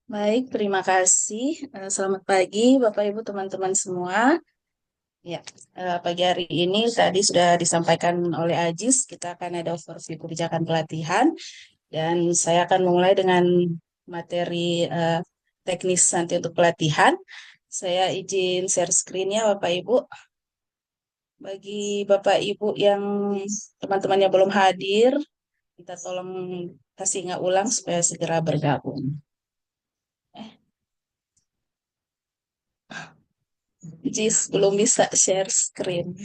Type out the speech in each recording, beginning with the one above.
Baik, terima kasih. Selamat pagi, Bapak Ibu teman-teman semua. Ya, pagi hari ini tadi sudah disampaikan oleh Ajis, kita akan ada overview kebijakan pelatihan, dan saya akan memulai dengan materi teknis nanti untuk pelatihan. Saya izin share screen-nya, Bapak Ibu. Bagi Bapak Ibu yang teman-temannya belum hadir, kita tolong kasih ingat ulang supaya segera bergabung. Jis belum bisa share screen.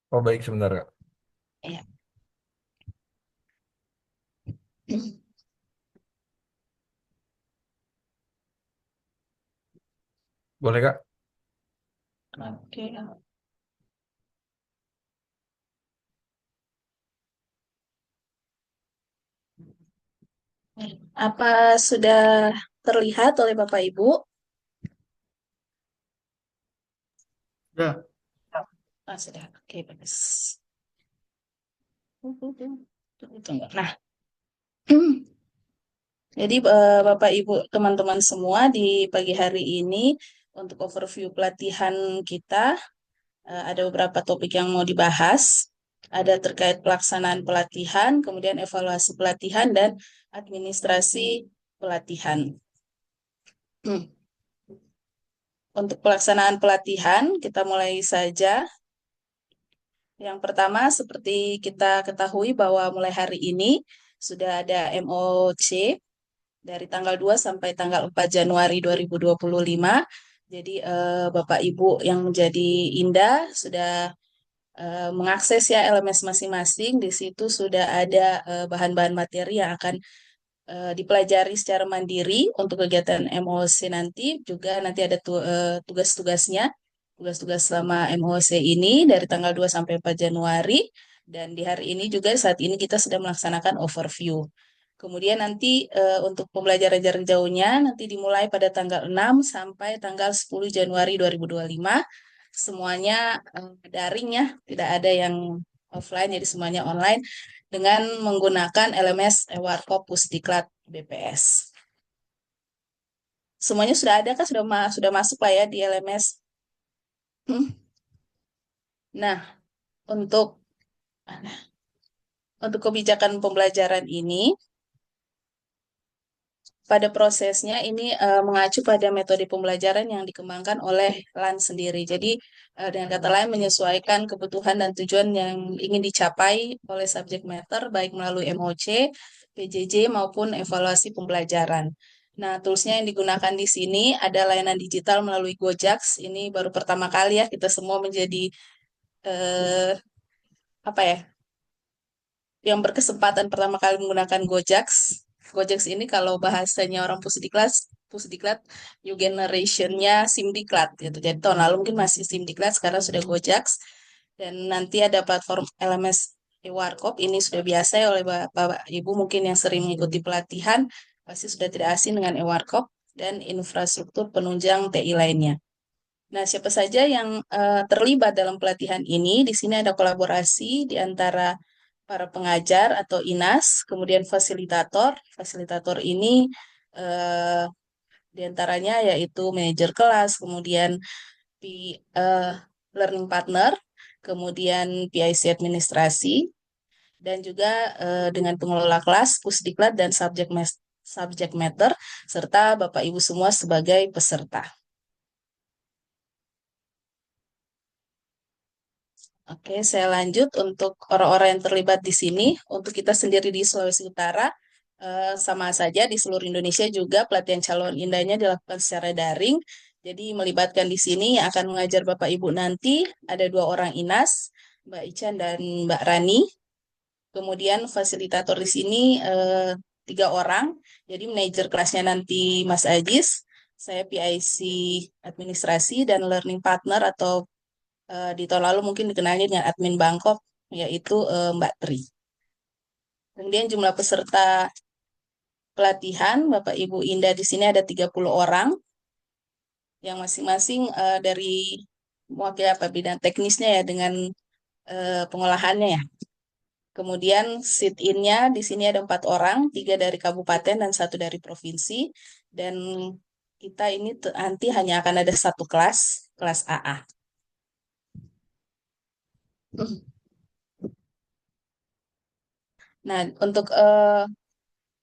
Oh baik sebentar Kak. Ya. Boleh Kak? Oke. Apa sudah terlihat oleh Bapak Ibu? Ya. Sudah. Oke, bagus. Tunggu. Nah, jadi Bapak Ibu teman-teman semua di pagi hari ini untuk overview pelatihan kita ada beberapa topik yang mau dibahas. Ada terkait pelaksanaan pelatihan, kemudian evaluasi pelatihan dan administrasi pelatihan. Untuk pelaksanaan pelatihan, kita mulai saja. Yang pertama, seperti kita ketahui bahwa mulai hari ini sudah ada MOC dari tanggal 2 sampai tanggal 4 Januari 2025. Jadi Bapak Ibu yang menjadi Indah sudah mengakses ya LMS masing-masing. Di situ sudah ada bahan-bahan materi yang akan dipelajari secara mandiri untuk kegiatan MOC nanti. Juga nanti ada tugas-tugasnya, tugas-tugas selama MOC ini dari tanggal 2 sampai 4 Januari. Dan di hari ini juga saat ini kita sedang melaksanakan overview. Kemudian nanti untuk pembelajaran jarak jauhnya nanti dimulai pada tanggal 6 sampai tanggal 10 Januari 2025. Semuanya daring ya, tidak ada yang offline, jadi semuanya online dengan menggunakan LMS Warkop Pusdiklat BPS. Semuanya sudah ada kan, sudah masuk lah ya di LMS. Hmm. Nah, untuk untuk kebijakan pembelajaran ini pada prosesnya ini mengacu pada metode pembelajaran yang dikembangkan oleh LAN sendiri. Jadi dengan kata lain menyesuaikan kebutuhan dan tujuan yang ingin dicapai oleh subjek matter baik melalui MOC, PJJ maupun evaluasi pembelajaran. Nah, toolsnya yang digunakan di sini ada layanan digital melalui Gojeks. Ini baru pertama kali ya kita semua menjadi eh, apa ya, yang berkesempatan pertama kali menggunakan Gojeks. Gojeks ini kalau bahasanya orang Pusdiklat, Pusdiklat new generation-nya Simdiklat gitu. Jadi tahun lalu mungkin masih Simdiklat, sekarang sudah Gojeks. Dan nanti ada platform LMS Warkop, ini sudah biasa ya oleh Bapak Ibu mungkin yang sering mengikuti pelatihan, pasti sudah tidak asing dengan Warkop dan infrastruktur penunjang TI lainnya. Nah, siapa saja yang terlibat dalam pelatihan ini? Di sini ada kolaborasi di antara para pengajar atau INAS, kemudian fasilitator. Fasilitator ini eh, di antaranya yaitu manajer kelas, kemudian eh, learning partner, kemudian PIC administrasi, dan juga dengan pengelola kelas, pusdiklat, dan subject matter, serta Bapak Ibu semua sebagai peserta. Oke, saya lanjut untuk orang-orang yang terlibat di sini. Untuk kita sendiri di Sulawesi Utara, sama saja di seluruh Indonesia juga pelatihan calon indahnya dilakukan secara daring. Jadi melibatkan di sini yang akan mengajar Bapak Ibu nanti ada dua orang INAS, Mbak Ican dan Mbak Rani. Kemudian fasilitator di sini tiga orang. Jadi manajer kelasnya nanti Mas Ajis, saya PIC administrasi dan learning partner atau di tahun lalu mungkin dikenalnya dengan admin Bangkok, yaitu Mbak Tri. Kemudian jumlah peserta pelatihan, Bapak Ibu Indah di sini ada 30 orang, yang masing-masing dari mewakili apa bidang teknisnya ya dengan pengolahannya ya. Kemudian sit-in-nya di sini ada 4 orang, 3 dari kabupaten dan 1 dari provinsi. Dan kita ini nanti hanya akan ada satu kelas, kelas AA. Nah, untuk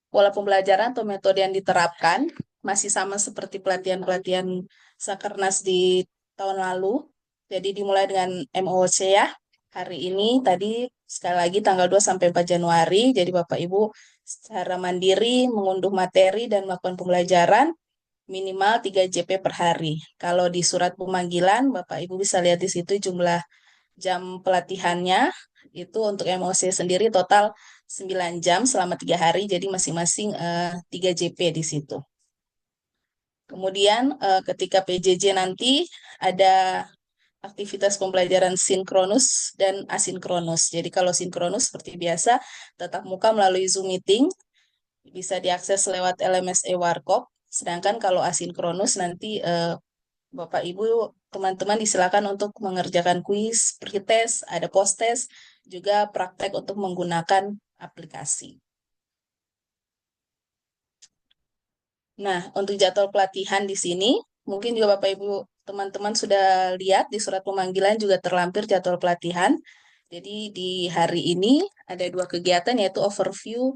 pola pembelajaran atau metode yang diterapkan masih sama seperti pelatihan-pelatihan Sakernas di tahun lalu. Jadi dimulai dengan MOC ya. Hari ini tadi sekali lagi tanggal 2 sampai 4 Januari. Jadi Bapak Ibu secara mandiri mengunduh materi dan melakukan pembelajaran minimal 3 JP per hari. Kalau di surat pemanggilan Bapak Ibu bisa lihat di situ jumlah jam pelatihannya itu untuk MOC sendiri total 9 jam selama 3 hari, jadi masing-masing 3 JP di situ. Kemudian ketika PJJ nanti ada aktivitas pembelajaran sinkronus dan asinkronus. Jadi kalau sinkronus seperti biasa, tatap muka melalui Zoom meeting, bisa diakses lewat LMS Warkop. Sedangkan kalau asinkronus nanti Bapak Ibu teman-teman disilakan untuk mengerjakan kuis, pretest, ada post-test, juga praktek untuk menggunakan aplikasi. Nah, untuk jadwal pelatihan di sini, mungkin juga Bapak Ibu teman-teman sudah lihat di surat pemanggilan juga terlampir jadwal pelatihan. Jadi di hari ini ada 2 kegiatan yaitu overview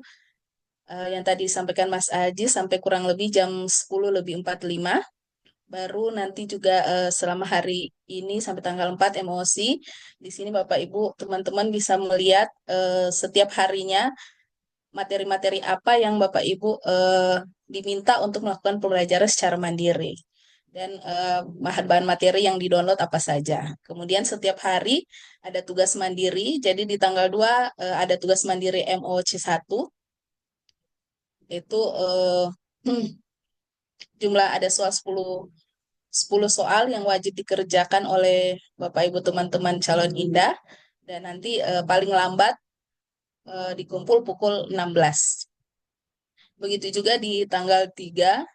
yang tadi disampaikan Mas Aji sampai kurang lebih jam 10 lebih 45. Baru nanti juga selama hari ini sampai tanggal 4 MOC, di sini Bapak Ibu teman-teman bisa melihat setiap harinya materi-materi apa yang Bapak Ibu diminta untuk melakukan pembelajaran secara mandiri. Dan bahan-bahan materi yang di-download apa saja. Kemudian setiap hari ada tugas mandiri, jadi di tanggal 2 ada tugas mandiri MOC1, itu jumlah ada soal 10 soal yang wajib dikerjakan oleh Bapak Ibu teman-teman calon Indah, dan nanti paling lambat dikumpul pukul 16. Begitu juga di tanggal 3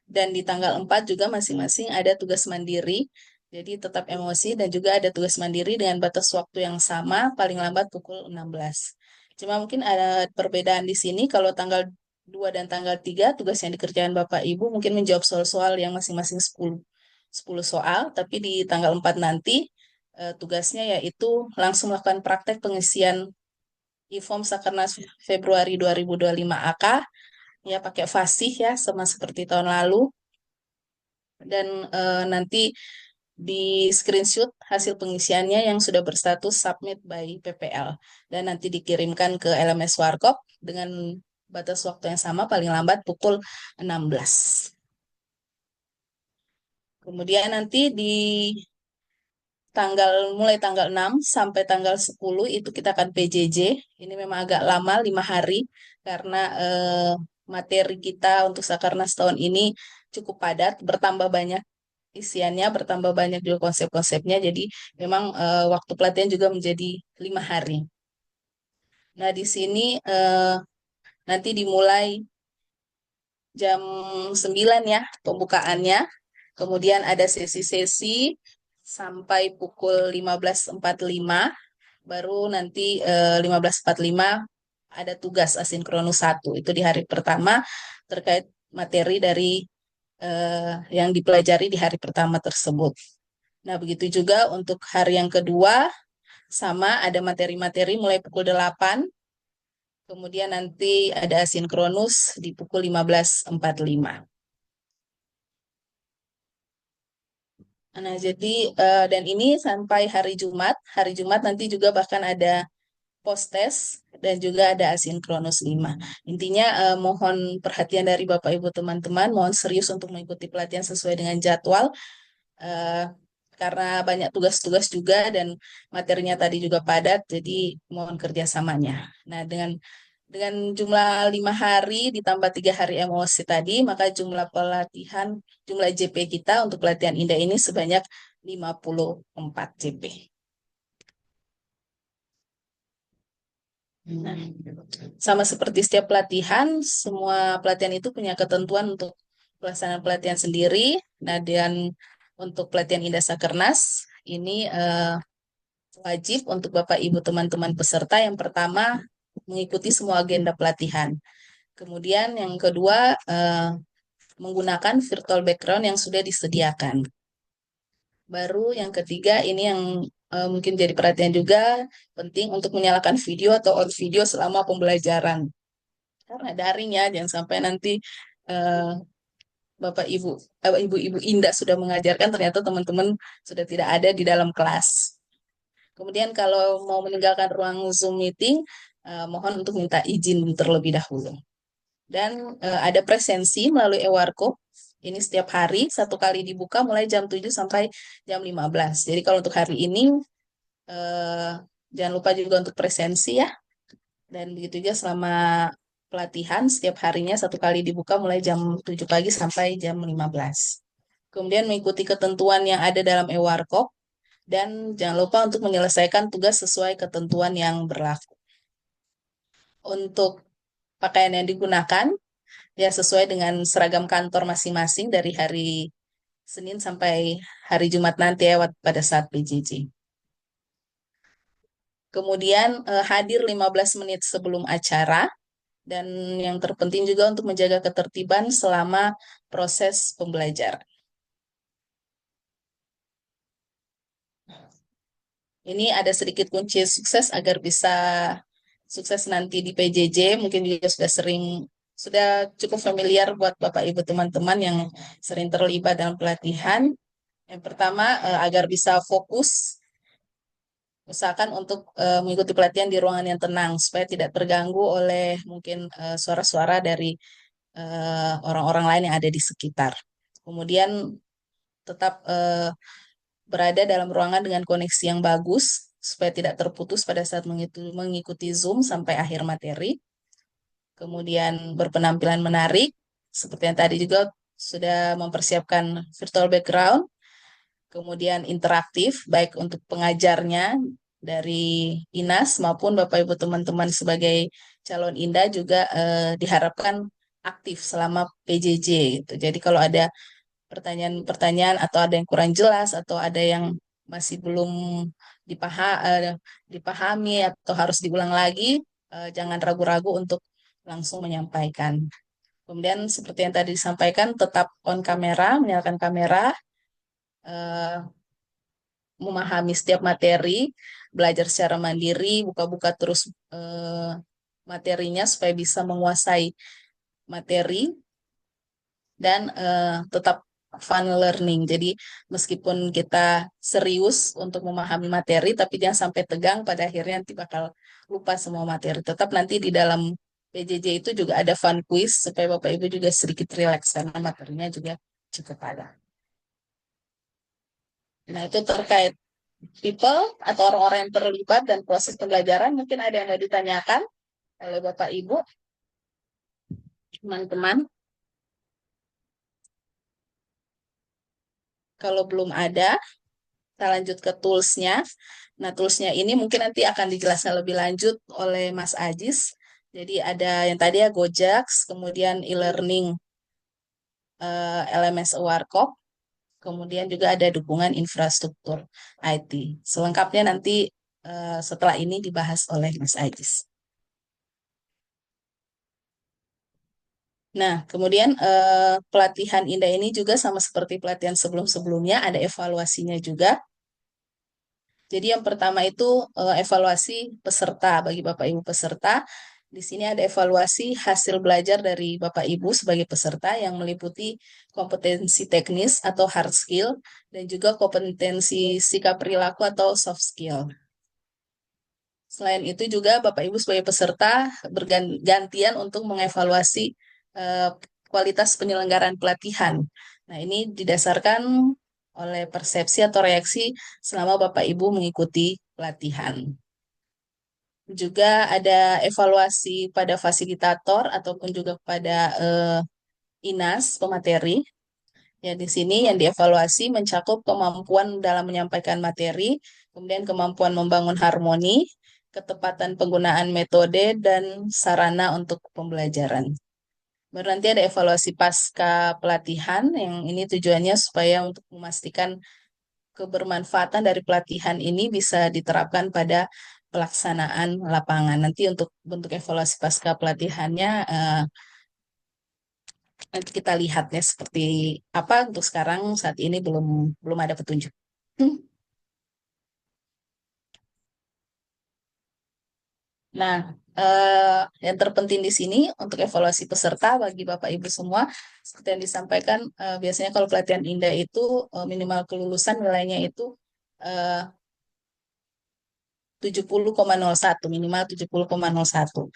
dan di tanggal 4 juga masing-masing ada tugas mandiri. Jadi tetap emosi dan juga ada tugas mandiri dengan batas waktu yang sama paling lambat pukul 16. Cuma mungkin ada perbedaan di sini kalau tanggal 2 dan tanggal 3 tugas yang dikerjakan Bapak Ibu mungkin menjawab soal-soal yang masing-masing 10 soal, tapi di tanggal 4 nanti tugasnya yaitu langsung melakukan praktek pengisian e-form Sakernas Februari 2025 AK ya pakai fasih ya sama seperti tahun lalu, dan nanti di screenshot hasil pengisiannya yang sudah berstatus submit by PPL dan nanti dikirimkan ke LMS Warkop dengan batas waktu yang sama paling lambat pukul 16. Kemudian nanti di mulai tanggal 6 sampai tanggal 10 itu kita akan PJJ. Ini memang agak lama 5 hari karena materi kita untuk Sakarnas tahun ini cukup padat, bertambah banyak isiannya, bertambah banyak juga konsep-konsepnya. Jadi memang waktu pelatihan juga menjadi 5 hari. Nah, di sini nanti dimulai jam 9 ya pembukaannya. Kemudian ada sesi-sesi sampai pukul 15.45. Baru nanti 15.45 ada tugas asinkronus 1. Itu di hari pertama terkait materi dari yang dipelajari di hari pertama tersebut. Nah, begitu juga untuk hari yang kedua, sama ada materi-materi mulai pukul 8, kemudian nanti ada asinkronus di pukul 15.45. Nah, jadi dan ini sampai hari Jumat. Hari Jumat nanti juga bahkan ada post-test dan juga ada asinkronus 5. Intinya mohon perhatian dari Bapak Ibu teman-teman, mohon serius untuk mengikuti pelatihan sesuai dengan jadwal. eh, karena banyak tugas-tugas juga dan materinya tadi juga padat, jadi mohon kerjasamanya. Nah, dengan jumlah 5 hari ditambah 3 hari emosi tadi, maka jumlah pelatihan, jumlah JP kita untuk pelatihan Indah ini sebanyak 54 JP. Nah, sama seperti setiap pelatihan, semua pelatihan itu punya ketentuan untuk pelaksanaan pelatihan sendiri. Nah, dan untuk pelatihan Indah Sakernas ini wajib untuk Bapak Ibu teman-teman peserta yang pertama mengikuti semua agenda pelatihan. Kemudian yang kedua menggunakan virtual background yang sudah disediakan. Baru yang ketiga ini yang mungkin jadi perhatian juga penting untuk menyalakan video atau on video selama pembelajaran. Karena daring ya, jangan sampai nanti eh, Bapak Ibu, Ibu-Ibu Indah sudah mengajarkan ternyata teman-teman sudah tidak ada di dalam kelas. Kemudian kalau mau meninggalkan ruang Zoom meeting, mohon untuk minta izin terlebih dahulu. Dan ada presensi melalui eWarko. Ini setiap hari, satu kali dibuka mulai jam 7 sampai jam 15. Jadi kalau untuk hari ini, eh, jangan lupa juga untuk presensi ya. Dan begitu juga selama pelatihan, setiap harinya satu kali dibuka mulai jam 7 pagi sampai jam 15. Kemudian mengikuti ketentuan yang ada dalam eWarko. Dan jangan lupa untuk menyelesaikan tugas sesuai ketentuan yang berlaku. Untuk pakaian yang digunakan, ya sesuai dengan seragam kantor masing-masing dari hari Senin sampai hari Jumat nanti ya pada saat PJJ. Kemudian hadir 15 menit sebelum acara dan yang terpenting juga untuk menjaga ketertiban selama proses pembelajaran. Ini ada sedikit kunci sukses agar bisa sukses nanti di PJJ. Mungkin juga sudah cukup familiar buat Bapak Ibu teman-teman yang sering terlibat dalam pelatihan. Yang pertama, agar bisa fokus, usahakan untuk mengikuti pelatihan di ruangan yang tenang supaya tidak terganggu oleh mungkin suara-suara dari orang-orang lain yang ada di sekitar. Kemudian tetap berada dalam ruangan dengan koneksi yang bagus supaya tidak terputus pada saat mengikuti Zoom sampai akhir materi. Kemudian berpenampilan menarik, seperti yang tadi juga sudah mempersiapkan virtual background, kemudian interaktif, baik untuk pengajarnya dari INAS maupun Bapak Ibu teman-teman sebagai calon Indah juga diharapkan aktif selama PJJ gitu. Jadi kalau ada pertanyaan-pertanyaan atau ada yang kurang jelas atau ada yang masih belum dipahami atau harus diulang lagi, jangan ragu-ragu untuk langsung menyampaikan. Kemudian seperti yang tadi disampaikan, tetap on kamera, menyalakan kamera, eh, memahami setiap materi, belajar secara mandiri, buka-buka terus eh, materinya supaya bisa menguasai materi dan tetap fun learning. Jadi meskipun kita serius untuk memahami materi, tapi jangan sampai tegang pada akhirnya nanti bakal lupa semua materi. Tetap nanti di dalam PJJ itu juga ada fun quiz supaya Bapak Ibu juga sedikit rileks karena materinya juga cukup padat. Nah, itu terkait people atau orang-orang yang terlibat dan proses pembelajaran. Mungkin ada yang mau ditanyakan oleh Bapak Ibu, teman-teman. Kalau belum ada, kita lanjut ke toolsnya. Nah, toolsnya ini mungkin nanti akan dijelaskan lebih lanjut oleh Mas Ajis. Jadi ada yang tadi ya Gojek, kemudian e-learning LMS Warkop, kemudian juga ada dukungan infrastruktur IT. Selengkapnya nanti setelah ini dibahas oleh Mas Ajis. Nah, kemudian pelatihan Indah ini juga sama seperti pelatihan sebelum-sebelumnya, ada evaluasinya juga. Jadi yang pertama itu evaluasi peserta bagi Bapak Ibu peserta. Di sini ada evaluasi hasil belajar dari Bapak Ibu sebagai peserta yang meliputi kompetensi teknis atau hard skill dan juga kompetensi sikap perilaku atau soft skill. Selain itu juga Bapak Ibu sebagai peserta bergantian untuk mengevaluasi eh, kualitas penyelenggaraan pelatihan. Nah, ini didasarkan oleh persepsi atau reaksi selama Bapak Ibu mengikuti pelatihan. Juga ada evaluasi pada fasilitator ataupun juga pada INAS pemateri. Ya, di sini yang dievaluasi mencakup kemampuan dalam menyampaikan materi, kemudian kemampuan membangun harmoni, ketepatan penggunaan metode, dan sarana untuk pembelajaran. Baru nanti ada evaluasi pasca pelatihan, yang ini tujuannya supaya untuk memastikan kebermanfaatan dari pelatihan ini bisa diterapkan pada pelaksanaan lapangan. Nanti untuk bentuk evaluasi pasca pelatihannya nanti kita lihat ya seperti apa. Untuk sekarang saat ini belum belum ada petunjuk. Hmm. Nah, yang terpenting di sini untuk evaluasi peserta bagi Bapak Ibu semua, seperti yang disampaikan, biasanya kalau pelatihan Indah itu minimal kelulusan nilainya itu eh, 70,01, minimal 70,01.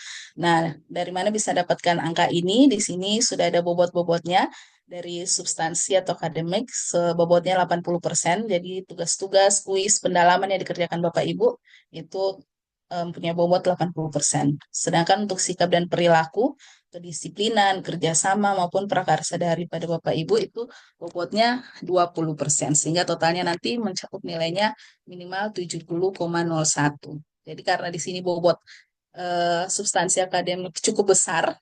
Nah, dari mana bisa dapatkan angka ini? Di sini sudah ada bobot-bobotnya dari substansi atau akademik, sebobotnya 80%. Jadi tugas-tugas, kuis, pendalaman yang dikerjakan Bapak Ibu itu punya bobot 80%. Sedangkan untuk sikap dan perilaku, kedisiplinan, kerjasama maupun prakarsa daripada Bapak Ibu itu bobotnya 20%. Sehingga totalnya nanti mencakup nilainya minimal 70,01. Jadi karena di sini bobot substansi akademik cukup besar,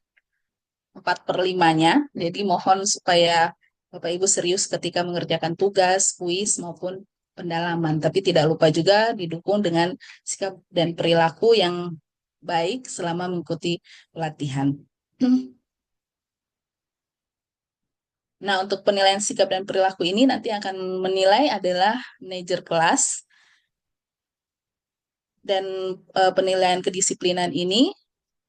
4/5-nya, jadi mohon supaya Bapak Ibu serius ketika mengerjakan tugas, kuis, maupun pendalaman. Tapi tidak lupa juga didukung dengan sikap dan perilaku yang baik selama mengikuti pelatihan. Nah, untuk penilaian sikap dan perilaku ini nanti akan menilai adalah manajer kelas, dan penilaian kedisiplinan ini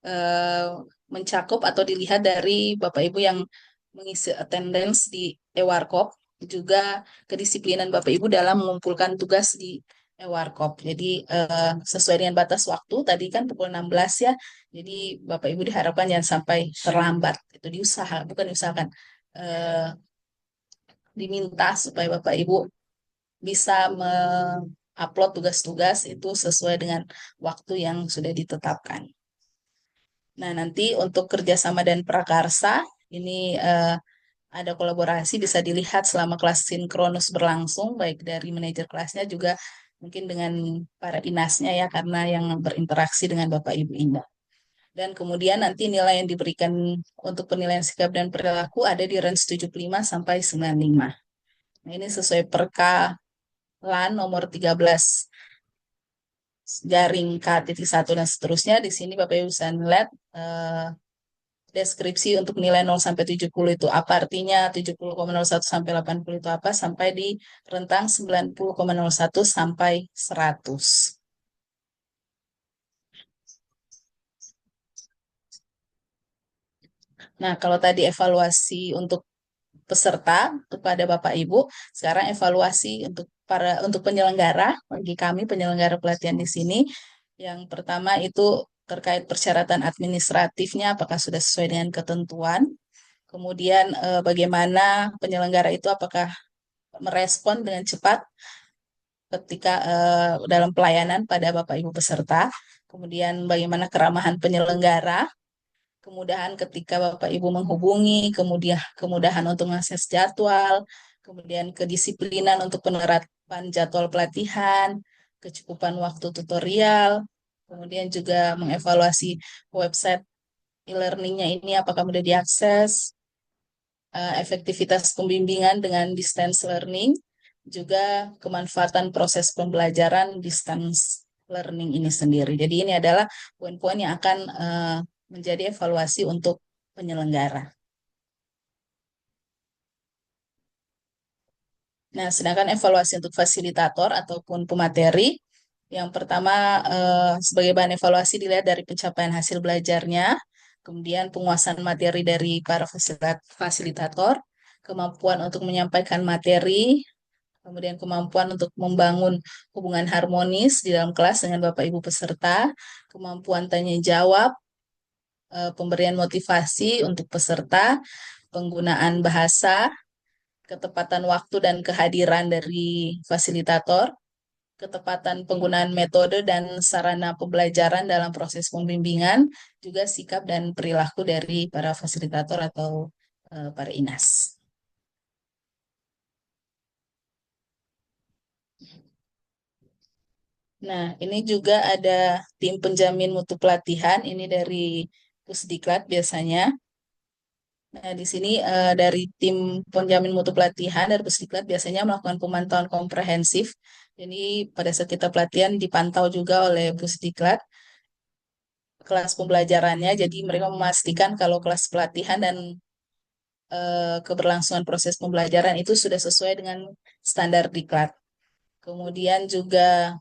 eh, mencakup atau dilihat dari Bapak Ibu yang mengisi attendance di Ewarkop, juga kedisiplinan Bapak Ibu dalam mengumpulkan tugas di Ewarkop. Jadi sesuai dengan batas waktu tadi kan pukul 16 ya. Jadi Bapak Ibu diharapkan jangan sampai terlambat. Itu bukan diusahakan. eh, Diminta supaya Bapak Ibu bisa mengupload tugas-tugas itu sesuai dengan waktu yang sudah ditetapkan. Nah, nanti untuk kerjasama dan prakarsa, ini ada kolaborasi bisa dilihat selama kelas sinkronus berlangsung, baik dari manajer kelasnya juga mungkin dengan para inasnya ya, karena yang berinteraksi dengan Bapak Ibu Indah. Dan kemudian nanti nilai yang diberikan untuk penilaian sikap dan perilaku ada di range 75 sampai 95. Nah, ini sesuai Perka LAN nomor 13 garing K.1 dan seterusnya. Di sini Bapak Ibu bisa melihat deskripsi untuk nilai 0 sampai 70 itu apa artinya, 70,01 sampai 80 itu apa, sampai di rentang 90,01 sampai 100. Nah, kalau tadi evaluasi untuk peserta kepada Bapak Ibu, sekarang evaluasi untuk penyelenggara, bagi kami penyelenggara pelatihan di sini. Yang pertama itu terkait persyaratan administratifnya apakah sudah sesuai dengan ketentuan. Kemudian bagaimana penyelenggara itu apakah merespon dengan cepat ketika dalam pelayanan pada Bapak Ibu peserta. Kemudian bagaimana keramahan penyelenggara, kemudahan ketika Bapak Ibu menghubungi, kemudian kemudahan untuk mengakses jadwal, kemudian kedisiplinan untuk penerapan jadwal pelatihan, kecukupan waktu tutorial, kemudian juga mengevaluasi website e-learningnya ini apakah mudah diakses, efektivitas pembimbingan dengan distance learning, juga kemanfaatan proses pembelajaran distance learning ini sendiri. Jadi ini adalah poin-poin yang akan menjadi evaluasi untuk penyelenggara. Nah, sedangkan evaluasi untuk fasilitator ataupun pemateri, yang pertama sebagai bahan evaluasi dilihat dari pencapaian hasil belajarnya, kemudian penguasaan materi dari para fasilitator, kemampuan untuk menyampaikan materi, kemudian kemampuan untuk membangun hubungan harmonis di dalam kelas dengan Bapak Ibu peserta, kemampuan tanya jawab, pemberian motivasi untuk peserta, penggunaan bahasa, ketepatan waktu dan kehadiran dari fasilitator, ketepatan penggunaan metode dan sarana pembelajaran dalam proses pembimbingan, juga sikap dan perilaku dari para fasilitator atau para INAS. Nah, ini juga ada tim penjamin mutu pelatihan, ini dari Pusdiklat biasanya. Nah, di sini dari tim penjamin mutu pelatihan dari Pusdiklat biasanya melakukan pemantauan komprehensif. Jadi pada saat kita pelatihan dipantau juga oleh Pusdiklat kelas pembelajarannya. Jadi mereka memastikan kalau kelas pelatihan dan keberlangsungan proses pembelajaran itu sudah sesuai dengan standar diklat. Kemudian juga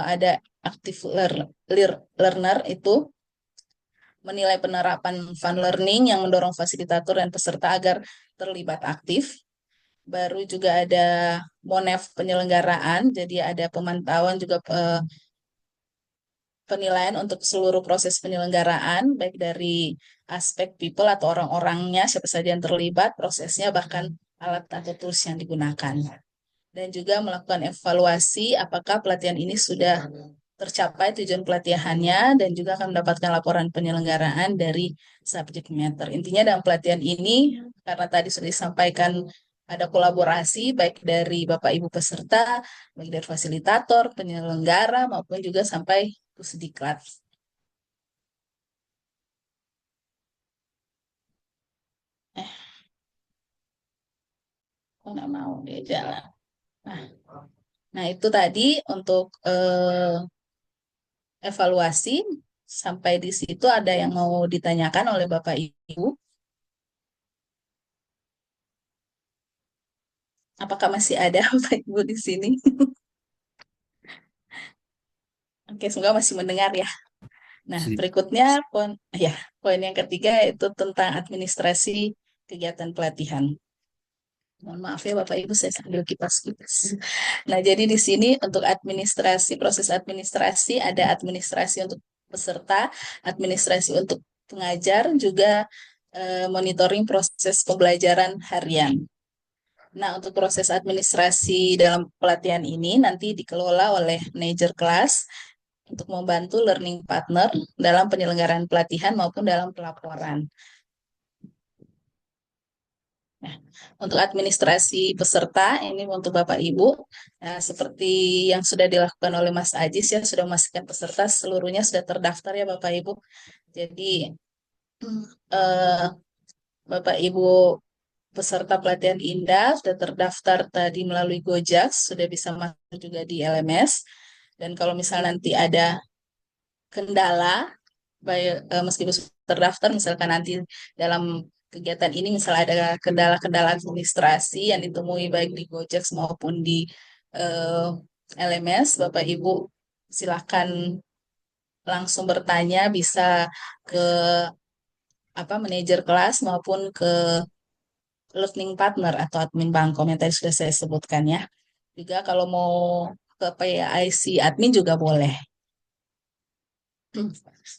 ada active learner itu menilai penerapan fun learning yang mendorong fasilitator dan peserta agar terlibat aktif. Baru juga ada MONEF penyelenggaraan, jadi ada pemantauan juga penilaian untuk seluruh proses penyelenggaraan, baik dari aspek people atau orang-orangnya, siapa saja yang terlibat, prosesnya, bahkan alat atau tools yang digunakan. Dan juga melakukan evaluasi apakah pelatihan ini sudah tercapai tujuan pelatihannya dan juga akan mendapatkan laporan penyelenggaraan dari subject matter. Intinya dalam pelatihan ini, karena tadi sudah disampaikan ada kolaborasi baik dari Bapak Ibu peserta, baik dari fasilitator, penyelenggara, maupun juga sampai pusdiklat. Eh, kok nggak mau dia jalan. Nah, nah, itu tadi untuk evaluasi. Sampai di situ ada yang mau ditanyakan oleh Bapak Ibu? Apakah masih ada Bapak Ibu di sini? Oke, semoga masih mendengar ya. Nah, Si. berikutnya poin yang ketiga yaitu tentang administrasi kegiatan pelatihan. Mohon maaf ya Bapak Ibu, saya sambil kipas-kipas. Nah, jadi di sini untuk administrasi, proses administrasi ada administrasi untuk peserta, administrasi untuk pengajar, juga monitoring proses pembelajaran harian. Nah, untuk proses administrasi dalam pelatihan ini nanti dikelola oleh manajer kelas untuk membantu learning partner dalam penyelenggaraan pelatihan maupun dalam pelaporan. Nah, untuk administrasi peserta ini untuk Bapak Ibu, nah, seperti yang sudah dilakukan oleh Mas Ajis ya, sudah memastikan peserta seluruhnya sudah terdaftar ya Bapak Ibu. Jadi eh, Bapak Ibu peserta pelatihan Indah sudah terdaftar tadi melalui Gojek, sudah bisa masuk juga di LMS. Dan kalau misal nanti ada kendala, meskipun sudah terdaftar, misalkan nanti dalam kegiatan ini misalnya ada kendala-kendala administrasi yang ditemui baik di Gojek maupun di eh, LMS, Bapak Ibu silakan langsung bertanya bisa ke manajer kelas maupun ke learning partner atau admin Bangkom yang tadi sudah saya sebutkan ya. Juga kalau mau ke PIC admin juga boleh.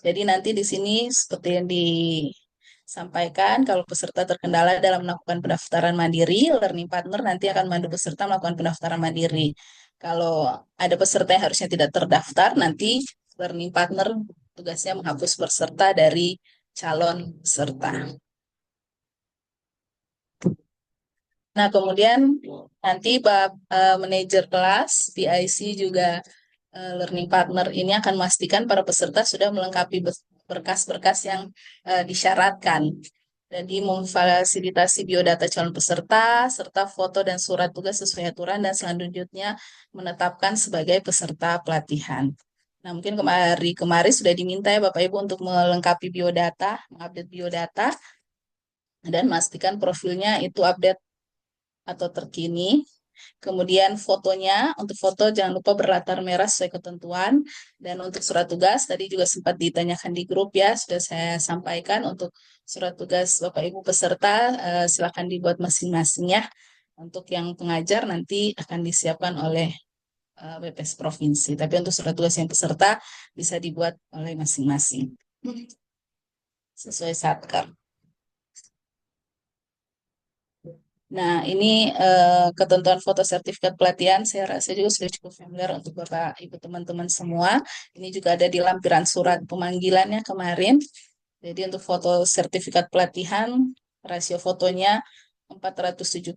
Jadi nanti di sini seperti yang disampaikan, kalau peserta terkendala dalam melakukan pendaftaran mandiri, learning partner nanti akan membantu peserta melakukan pendaftaran mandiri. Kalau ada peserta yang harusnya tidak terdaftar, nanti learning partner tugasnya menghapus peserta dari calon peserta. Nah, kemudian nanti manajer kelas, PIC juga learning partner ini akan memastikan para peserta sudah melengkapi berkas-berkas yang disyaratkan. Jadi memfasilitasi biodata calon peserta, serta foto dan surat tugas sesuai aturan, dan selanjutnya menetapkan sebagai peserta pelatihan. Nah, mungkin kemarin sudah diminta ya Bapak Ibu untuk melengkapi biodata, mengupdate biodata, dan memastikan profilnya itu update atau terkini. Kemudian fotonya, untuk foto jangan lupa berlatar merah sesuai ketentuan. Dan untuk surat tugas, tadi juga sempat ditanyakan di grup ya, sudah saya sampaikan untuk surat tugas Bapak Ibu peserta, silakan dibuat masing-masing ya. Untuk yang pengajar nanti akan disiapkan oleh BPS Provinsi. Tapi untuk surat tugas yang peserta bisa dibuat oleh masing-masing. Sesuai satker. Nah, ini ketentuan foto sertifikat pelatihan, saya rasa juga sudah cukup familiar untuk Bapak, Ibu, teman-teman semua. Ini juga ada di lampiran surat pemanggilannya kemarin. Jadi untuk foto sertifikat pelatihan, rasio fotonya 472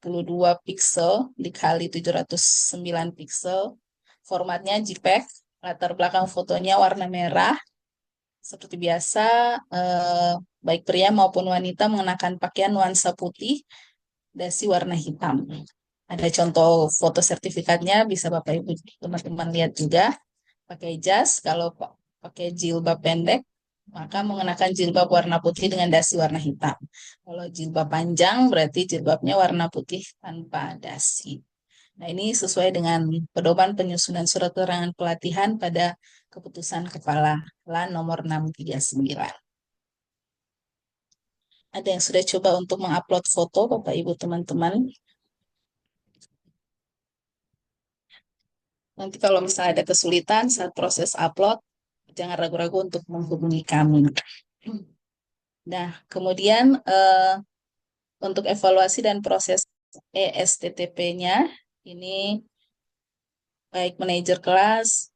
piksel dikali 709 piksel. Formatnya JPEG, latar belakang fotonya warna merah, Seperti biasa, baik pria maupun wanita mengenakan pakaian nuansa putih, dasi warna hitam. Ada contoh foto sertifikatnya, bisa Bapak Ibu teman-teman lihat juga. Pakai jas, kalau pakai jilbab pendek, maka mengenakan jilbab warna putih dengan dasi warna hitam. Kalau jilbab panjang, berarti jilbabnya warna putih tanpa dasi. Nah, ini sesuai dengan pedoman penyusunan surat keterangan pelatihan pada keputusan Kepala LAN nomor 639. Ada yang sudah coba untuk mengupload foto, Bapak Ibu teman-teman. Nanti kalau misalnya ada kesulitan saat proses upload, jangan ragu-ragu untuk menghubungi kami. Nah, kemudian untuk evaluasi dan proses ESTTP-nya, ini baik manajer kelas,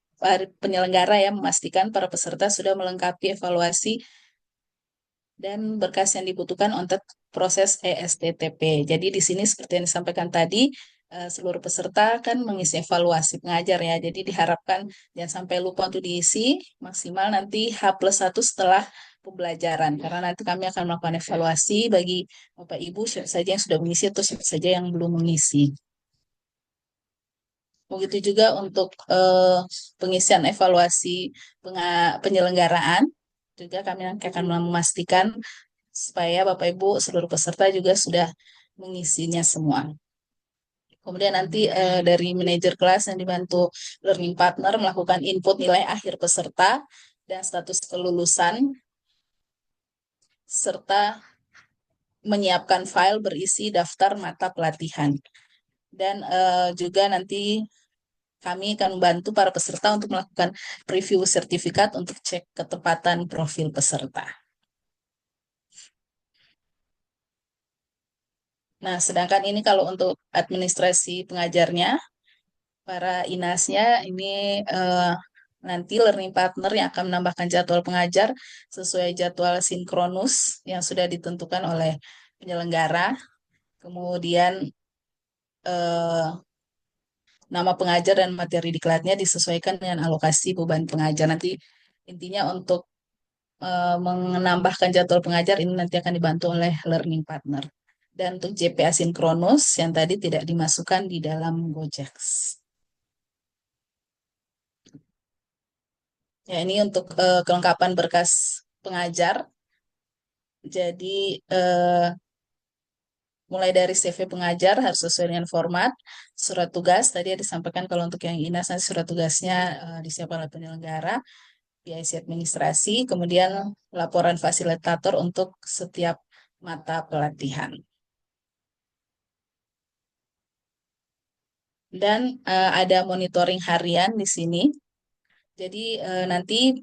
penyelenggara ya memastikan para peserta sudah melengkapi evaluasi dan berkas yang dibutuhkan untuk proses ESTTP. Jadi di sini seperti yang disampaikan tadi, seluruh peserta kan mengisi evaluasi pengajar ya. Jadi diharapkan jangan sampai lupa untuk diisi maksimal nanti H+1 setelah pembelajaran. Karena nanti kami akan melakukan evaluasi bagi Bapak Ibu siapa saja yang sudah mengisi atau siapa saja yang belum mengisi. Begitu juga untuk pengisian evaluasi penyelenggaraan, juga kami akan memastikan supaya Bapak Ibu seluruh peserta juga sudah mengisinya semua. Kemudian nanti dari manajer kelas yang dibantu learning partner melakukan input nilai akhir peserta dan status kelulusan, serta menyiapkan file berisi daftar mata pelatihan. Dan juga nanti kami akan membantu para peserta untuk melakukan preview sertifikat untuk cek ketepatan profil peserta. Nah, sedangkan ini kalau untuk administrasi pengajarnya, para inasnya ini nanti learning partner yang akan menambahkan jadwal pengajar sesuai jadwal sinkronus yang sudah ditentukan oleh penyelenggara. Kemudian eh, nama pengajar dan materi diklatnya disesuaikan dengan alokasi beban pengajar. Nanti intinya untuk menambahkan jadwal pengajar ini nanti akan dibantu oleh learning partner. Dan untuk JP asinkronus yang tadi tidak dimasukkan di dalam Gojek. Ya, ini untuk kelengkapan berkas pengajar. Jadi mulai dari CV pengajar harus sesuai dengan format, surat tugas tadi ya disampaikan kalau untuk yang INAS nanti surat tugasnya disiapkan oleh penyelenggara, PIC administrasi, kemudian laporan fasilitator untuk setiap mata pelatihan. Dan ada monitoring harian di sini. Jadi nanti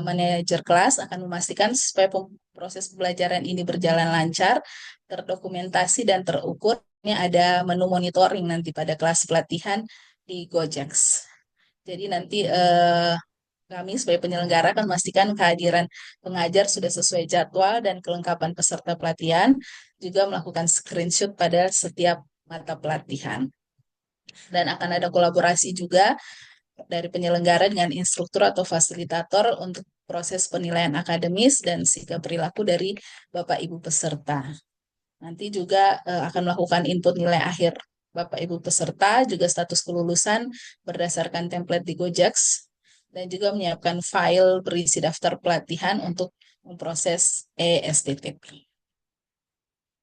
manajer kelas akan memastikan supaya proses pembelajaran ini berjalan lancar, terdokumentasi dan terukur. Ini ada menu monitoring nanti pada kelas pelatihan di Gojek. Jadi nanti kami sebagai penyelenggara akan memastikan kehadiran pengajar sudah sesuai jadwal dan kelengkapan peserta pelatihan, juga melakukan screenshot pada setiap mata pelatihan. Dan akan ada kolaborasi juga dari penyelenggara dengan instruktur atau fasilitator untuk proses penilaian akademis dan sikap perilaku dari Bapak Ibu peserta. Nanti juga akan melakukan input nilai akhir Bapak Ibu peserta, juga status kelulusan berdasarkan template di Gojek, dan juga menyiapkan file berisi daftar pelatihan untuk memproses ESTTP.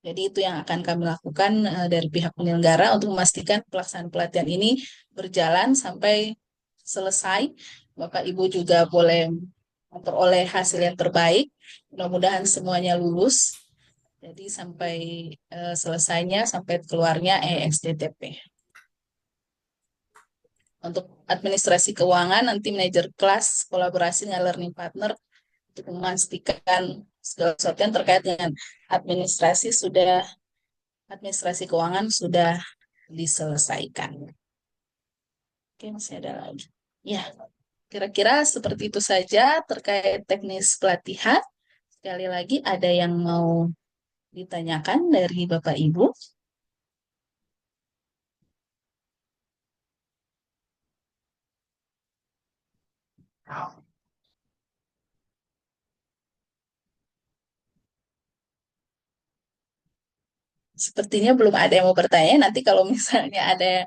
Jadi itu yang akan kami lakukan dari pihak penyelenggara untuk memastikan pelaksanaan pelatihan ini berjalan sampai selesai. Bapak Ibu juga boleh memperoleh hasil yang terbaik. Mudah-mudahan semuanya lulus. Jadi sampai selesainya, sampai keluarnya ESDTP. Untuk administrasi keuangan, nanti manajer kelas kolaborasi dengan learning partner untuk memastikan segala sesuatu yang terkait dengan administrasi keuangan sudah diselesaikan. Oke, masih ada lagi. Ya, kira-kira seperti itu saja terkait teknis pelatihan. Sekali lagi, ada yang mau ditanyakan dari Bapak Ibu? Sepertinya belum ada yang mau bertanya. Nanti kalau misalnya ada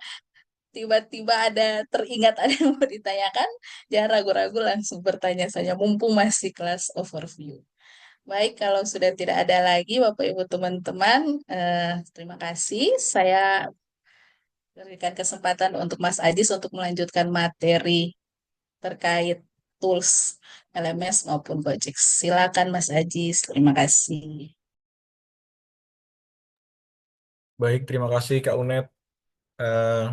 tiba-tiba ada teringat ada yang mau ditanyakan, jangan ragu-ragu langsung bertanya saja. Mumpung masih kelas overview. Baik, kalau sudah tidak ada lagi, Bapak Ibu teman-teman, terima kasih. Saya berikan kesempatan untuk Mas Ajis untuk melanjutkan materi terkait tools LMS maupun Gojek. Silakan Mas Ajis, terima kasih. Baik, terima kasih Kak Unet. Eh,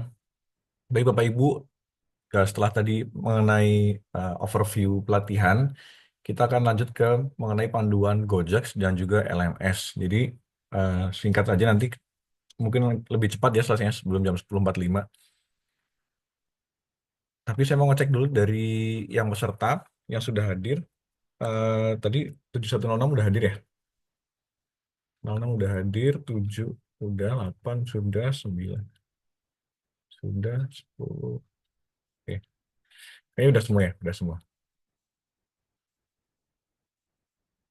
Baik Bapak Ibu, setelah tadi mengenai overview pelatihan, kita akan lanjut ke mengenai panduan Gojek dan juga LMS. Jadi singkat saja nanti mungkin lebih cepat ya selesainya sebelum jam 10.45. Tapi saya mau ngecek dulu dari yang peserta yang sudah hadir. Tadi 7106 udah hadir ya? 06 udah hadir, 7 udah, 8 sudah, 9 sudah, 10. Oke, kayaknya udah semua ya, udah semua.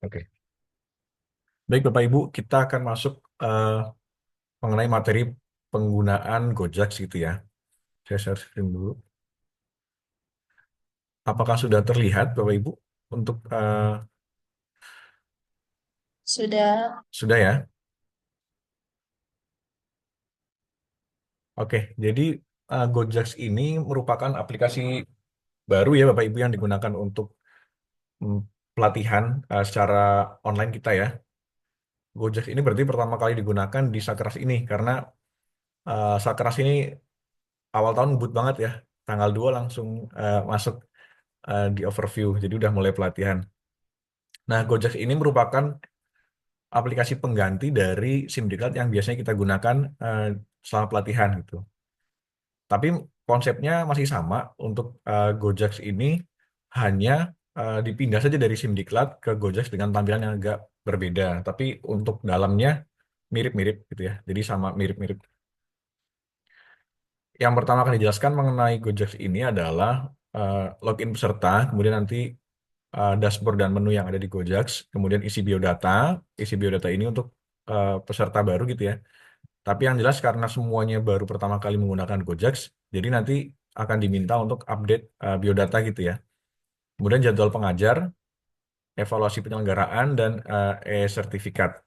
Oke. Baik Bapak Ibu, kita akan masuk mengenai materi penggunaan Gojek gitu ya. Saya share screen dulu. Apakah sudah terlihat Bapak Ibu untuk Sudah. sudah ya? Oke, jadi Gojek ini merupakan aplikasi baru ya Bapak Ibu yang digunakan untuk mm, pelatihan secara online kita ya. Gojek ini berarti pertama kali digunakan di Sakras ini karena Sakras ini awal tahun ngebut banget ya. Tanggal 2 langsung masuk di overview, jadi udah mulai pelatihan. Nah, Gojek ini merupakan aplikasi pengganti dari SIM Diklat yang biasanya kita gunakan selama pelatihan gitu. Tapi konsepnya masih sama untuk Gojek ini hanya dipindah saja dari SIM Diklat ke Gojek dengan tampilan yang agak berbeda. Tapi untuk dalamnya mirip-mirip gitu ya. Jadi sama mirip-mirip. Yang pertama akan dijelaskan mengenai Gojek ini adalah login peserta, kemudian nanti dashboard dan menu yang ada di Gojek, kemudian isi biodata. Isi biodata ini untuk peserta baru gitu ya. Tapi yang jelas karena semuanya baru pertama kali menggunakan Gojek, jadi nanti akan diminta untuk update biodata gitu ya. Kemudian jadwal pengajar, evaluasi penyelenggaraan, dan e-sertifikat.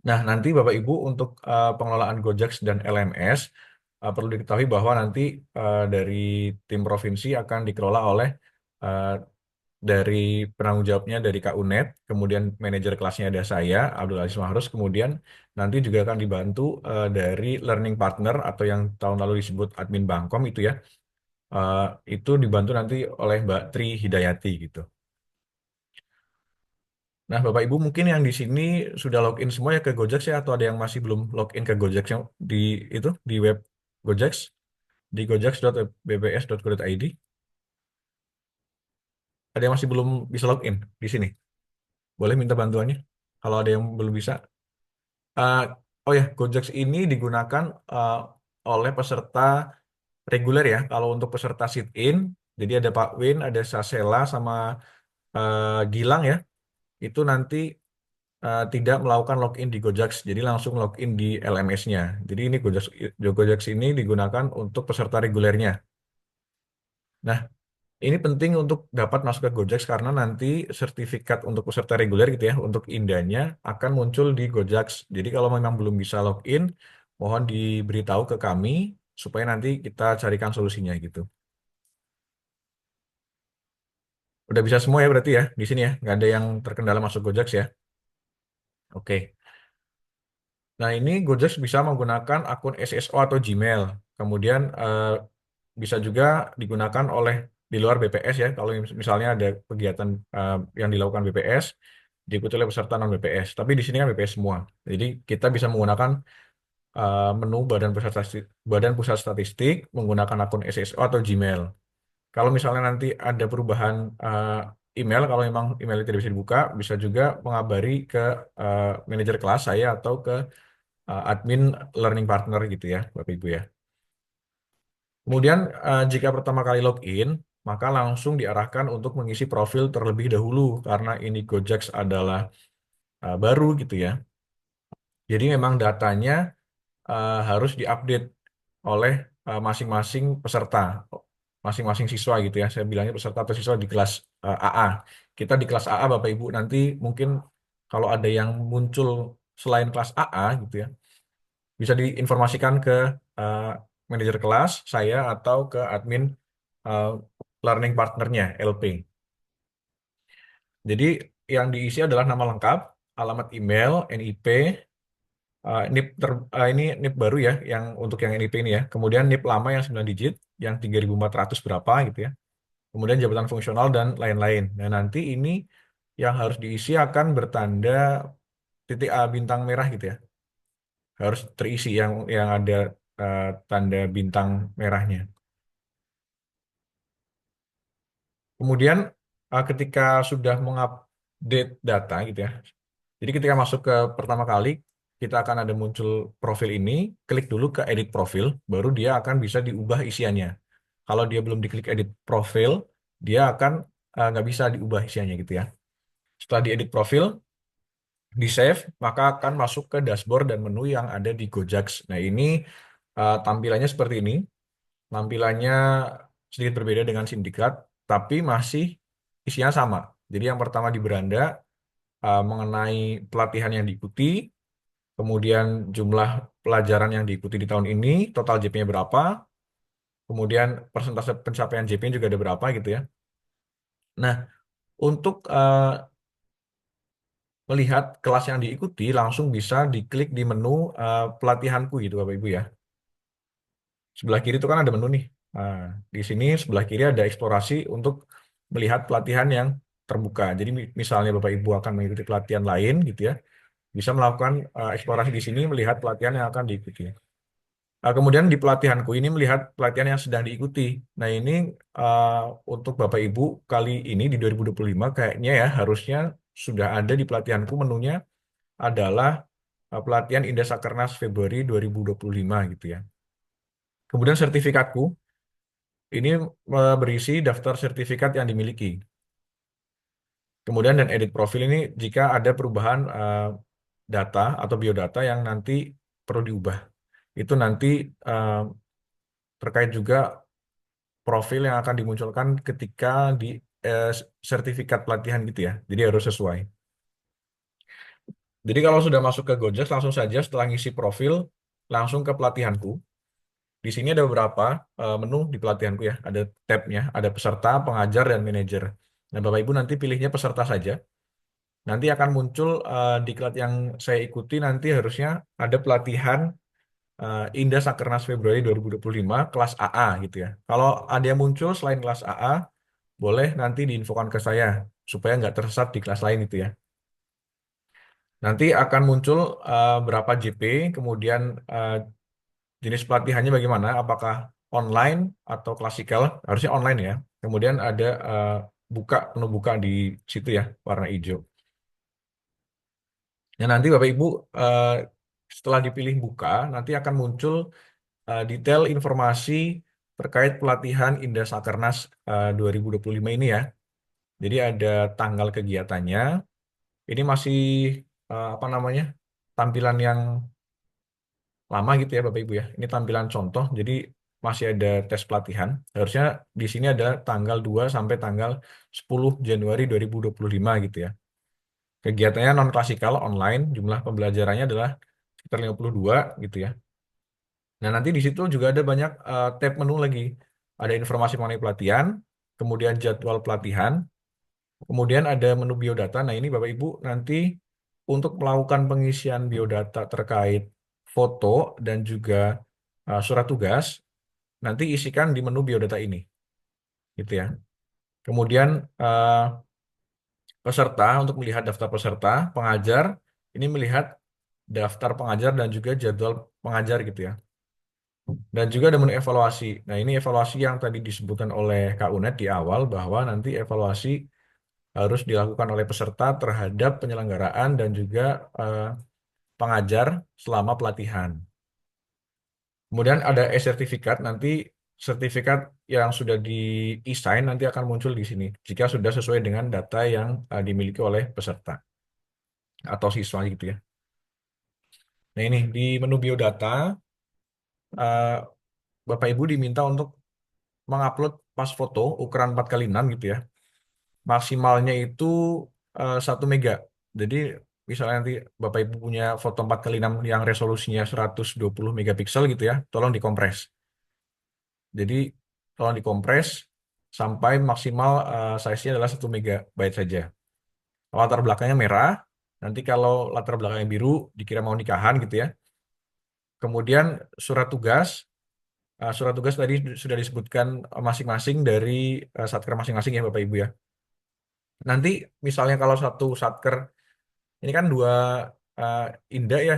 Nah, nanti Bapak Ibu untuk pengelolaan Gojek dan LMS, perlu diketahui bahwa nanti dari tim provinsi akan dikelola oleh eh, dari penanggung jawabnya dari Kak UNED, kemudian manajer kelasnya ada saya, Abdul Aziz Mahrus, kemudian nanti juga akan dibantu dari learning partner atau yang tahun lalu disebut admin Bangkom itu ya, eh, itu dibantu nanti oleh Mbak Tri Hidayati gitu. Nah, Bapak Ibu mungkin yang di sini sudah login semua ya ke Gojek ya, atau ada yang masih belum login ke Gojek yang di itu di web Gojek di gojek.bbs.go.id. Ada yang masih belum bisa login di sini. Boleh minta bantuannya kalau ada yang belum bisa. Eh, oh ya, Gojek ini digunakan eh, oleh peserta reguler ya. Kalau untuk peserta sit-in, jadi ada Pak Win, ada Sasela, sama Gilang ya. Itu nanti tidak melakukan login di Gojek, jadi langsung login di LMS-nya. Jadi ini Gojek ini digunakan untuk peserta regulernya. Nah, ini penting untuk dapat masuk ke Gojek karena nanti sertifikat untuk peserta reguler gitu ya, untuk indahnya akan muncul di Gojek. Jadi kalau memang belum bisa login, mohon diberitahu ke kami supaya nanti kita carikan solusinya gitu. Udah bisa semua ya berarti ya di sini ya, nggak ada yang terkendala masuk Gojek ya. Oke. Nah ini Gojek bisa menggunakan akun SSO atau Gmail. Kemudian bisa juga digunakan oleh di luar BPS ya. Kalau misalnya ada kegiatan yang dilakukan BPS, diikuti oleh peserta non BPS. Tapi di sini kan BPS semua. Jadi kita bisa menggunakan menu Badan Pusat Statistik menggunakan akun SSO atau Gmail. Kalau misalnya nanti ada perubahan email, kalau memang email tidak bisa dibuka, bisa juga mengabari ke manajer kelas saya atau ke admin learning partner gitu ya, Bapak Ibu ya. Kemudian jika pertama kali login, maka langsung diarahkan untuk mengisi profil terlebih dahulu karena ini Gojek adalah baru gitu ya. Jadi memang datanya harus diupdate oleh masing-masing peserta, masing-masing siswa gitu ya. Saya bilangnya peserta atau siswa di kelas AA. Kita di kelas AA, Bapak Ibu, nanti mungkin kalau ada yang muncul selain kelas AA gitu ya, bisa diinformasikan ke eh, manajer kelas, saya, atau ke admin eh, learning partnernya, LP. Jadi yang diisi adalah nama lengkap, alamat email, NIP, ini NIP baru ya, yang untuk yang NIP ini ya. Kemudian NIP lama yang 9 digit, yang 3.400 berapa gitu ya. Kemudian jabatan fungsional dan lain-lain. Nah, nanti ini yang harus diisi akan bertanda titik A bintang merah gitu ya. Harus terisi yang ada tanda bintang merahnya. Kemudian ketika sudah mengupdate data gitu ya. Jadi ketika masuk ke pertama kali, kita akan ada muncul profil ini, klik dulu ke edit profil, baru dia akan bisa diubah isiannya. Kalau dia belum diklik edit profil, dia akan nggak bisa diubah isiannya gitu ya. Setelah diedit profil, di save, maka akan masuk ke dashboard dan menu yang ada di Gojek. Nah ini tampilannya seperti ini. Tampilannya sedikit berbeda dengan sindikat, tapi masih isinya sama. Jadi yang pertama di beranda mengenai pelatihan yang diikuti, kemudian jumlah pelajaran yang diikuti di tahun ini, total JP-nya berapa, kemudian persentase pencapaian JP-nya juga ada berapa gitu ya. Nah, untuk melihat kelas yang diikuti, langsung bisa diklik di menu pelatihanku gitu Bapak Ibu ya. Sebelah kiri itu kan ada menu nih. Nah, di sini sebelah kiri ada eksplorasi untuk melihat pelatihan yang terbuka. Jadi misalnya Bapak Ibu akan mengikuti pelatihan lain gitu ya, bisa melakukan eksplorasi di sini melihat pelatihan yang akan diikuti. Kemudian di pelatihanku ini melihat pelatihan yang sedang diikuti. Nah ini uh, untuk Bapak Ibu kali ini di 2025 kayaknya ya harusnya sudah ada di pelatihanku menunya adalah pelatihan Indah Sakernas Februari 2025 gitu ya. Kemudian sertifikatku ini berisi daftar sertifikat yang dimiliki. Kemudian dan edit profil ini jika ada perubahan data atau biodata yang nanti perlu diubah. Itu nanti eh, terkait juga profil yang akan dimunculkan ketika di eh, sertifikat pelatihan gitu ya. Jadi harus sesuai. Jadi kalau sudah masuk ke Gojek, langsung saja setelah ngisi profil, langsung ke pelatihanku. Di sini ada beberapa menu di pelatihanku ya. Ada tabnya, ada peserta, pengajar, dan manajer. Nah, Bapak Ibu nanti pilihnya peserta saja. Nanti akan muncul diklat yang saya ikuti nanti harusnya ada pelatihan Indah Sakernas Februari 2025 kelas AA gitu ya. Kalau ada yang muncul selain kelas AA, boleh nanti diinfokan ke saya supaya nggak tersesat di kelas lain itu ya. Nanti akan muncul berapa JP, kemudian eh, jenis pelatihannya bagaimana, apakah online atau klasikal, harusnya online ya. Kemudian ada menu buka di situ ya, warna hijau. Nah nanti Bapak Ibu eh, setelah dipilih buka, nanti akan muncul detail informasi terkait pelatihan Indah Sakernas 2025 ini ya. Jadi ada tanggal kegiatannya. Ini masih apa namanya tampilan yang lama gitu ya Bapak Ibu ya. Ini tampilan contoh. Jadi masih ada tes pelatihan. Harusnya di sini ada tanggal 2 sampai tanggal 10 Januari 2025 gitu ya. Kegiatannya non klasikal online. Jumlah pembelajarannya adalah sekitar 52 gitu ya. Nah nanti di situ juga ada banyak tab menu lagi. Ada informasi mengenai pelatihan, kemudian jadwal pelatihan, kemudian ada menu biodata. Nah, ini Bapak Ibu nanti untuk melakukan pengisian biodata terkait foto dan juga surat tugas, nanti isikan di menu biodata ini, gitu ya. Kemudian peserta untuk melihat daftar peserta, pengajar ini melihat daftar pengajar dan juga jadwal pengajar gitu ya. Dan juga ada menu evaluasi. Nah, ini evaluasi yang tadi disebutkan oleh Kak Unet di awal bahwa nanti evaluasi harus dilakukan oleh peserta terhadap penyelenggaraan dan juga eh, pengajar selama pelatihan. Kemudian ada e-sertifikat, nanti sertifikat yang sudah di-assign nanti akan muncul di sini jika sudah sesuai dengan data yang dimiliki oleh peserta atau siswa gitu ya. Nah ini di menu biodata, eh, Bapak Ibu diminta untuk mengupload pas foto ukuran 4x6 gitu ya. Maksimalnya itu 1 mega. Jadi misalnya nanti Bapak Ibu punya foto 4x6 yang resolusinya 120 megapiksel gitu ya, tolong dikompres. Jadi tolong dikompres sampai maksimal size-nya adalah 1 megabyte saja. Latar belakangnya merah, nanti kalau latar belakangnya biru dikira mau nikahan gitu ya. Kemudian surat tugas, surat tugas tadi sudah disebutkan masing-masing dari satker masing-masing ya Bapak Ibu ya. Nanti misalnya kalau satu satker, ini kan dua uh, indak ya,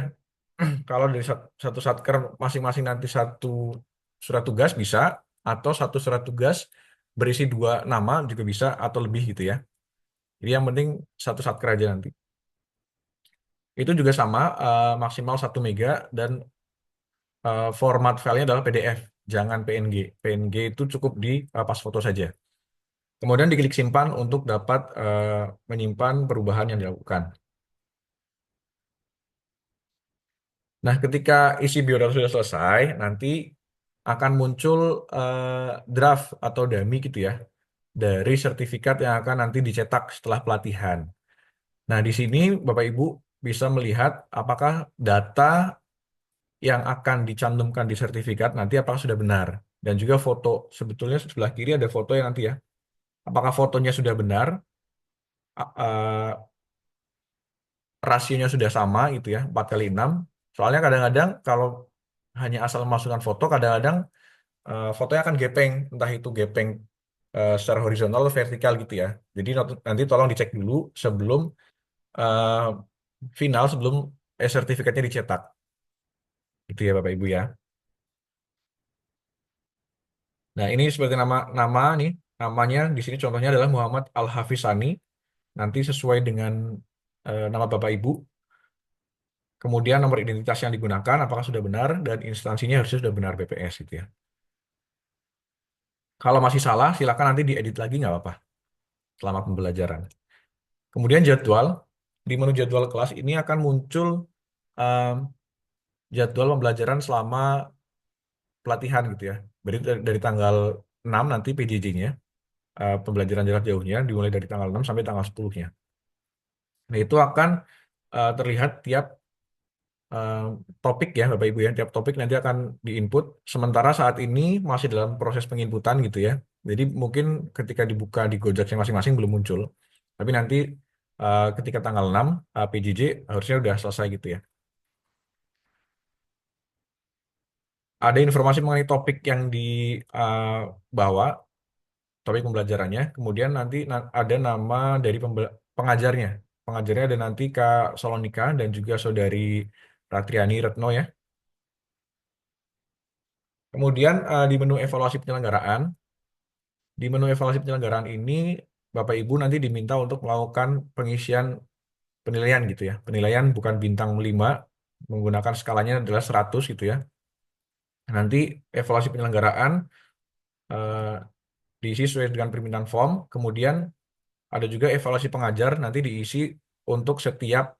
kalau dari satu satker masing-masing nanti satu surat tugas bisa, atau satu surat tugas berisi 2 nama juga bisa, atau lebih gitu ya. Jadi yang penting satu satker aja nanti. Itu juga sama, maksimal 1 mega dan format filenya adalah PDF, jangan PNG. PNG itu cukup di pas foto saja. Kemudian diklik simpan untuk dapat menyimpan perubahan yang dilakukan. Nah, ketika isi biodata sudah selesai, nanti akan muncul draft atau dummy gitu ya, dari sertifikat yang akan nanti dicetak setelah pelatihan. Nah, di sini Bapak Ibu bisa melihat apakah data yang akan dicantumkan di sertifikat nanti apakah sudah benar. Dan juga foto, sebetulnya sebelah kiri ada foto yang nanti ya. Apakah fotonya sudah benar, rasionya sudah sama gitu ya, 4x6. Soalnya kadang-kadang kalau hanya asal memasukkan foto, kadang-kadang fotonya akan gepeng, entah itu gepeng secara horizontal atau vertikal gitu ya. Jadi nanti tolong dicek dulu sebelum eh, final, sebelum sertifikatnya dicetak. Itu ya Bapak Ibu ya. Nah, ini seperti nama nih, namanya di sini contohnya adalah Muhammad Al-Hafizani. Nanti sesuai dengan nama Bapak Ibu, kemudian nomor identitas yang digunakan apakah sudah benar dan instansinya harusnya sudah benar BPS gitu ya. Kalau masih salah, silakan nanti diedit lagi nggak apa-apa selama pembelajaran. Kemudian jadwal, di menu jadwal kelas ini akan muncul um, jadwal pembelajaran selama pelatihan gitu ya. Dari tanggal 6 nanti PJJ-nya, pembelajaran jarak jauhnya dimulai dari tanggal 6 sampai tanggal 10-nya. Nah, itu akan terlihat tiap eh, topik ya Bapak Ibu ya. Tiap topik nanti akan diinput. Sementara saat ini masih dalam proses penginputan gitu ya. Jadi mungkin ketika dibuka di Gojek yang masing-masing belum muncul. Tapi nanti ketika tanggal 6 PJJ harusnya udah selesai gitu ya. Ada informasi mengenai topik yang dibawa, topik pembelajarannya. Kemudian nanti ada nama dari pengajarnya. Pengajarnya ada nanti Kak Salonika dan juga Saudari Ratriani Retno ya. Kemudian di menu evaluasi penyelenggaraan, di menu evaluasi penyelenggaraan ini Bapak Ibu nanti diminta untuk melakukan pengisian penilaian gitu ya. Penilaian bukan bintang 5, menggunakan skalanya adalah 100 gitu ya. Nanti evaluasi penyelenggaraan eh, diisi sesuai dengan permintaan form. Kemudian ada juga evaluasi pengajar nanti diisi untuk setiap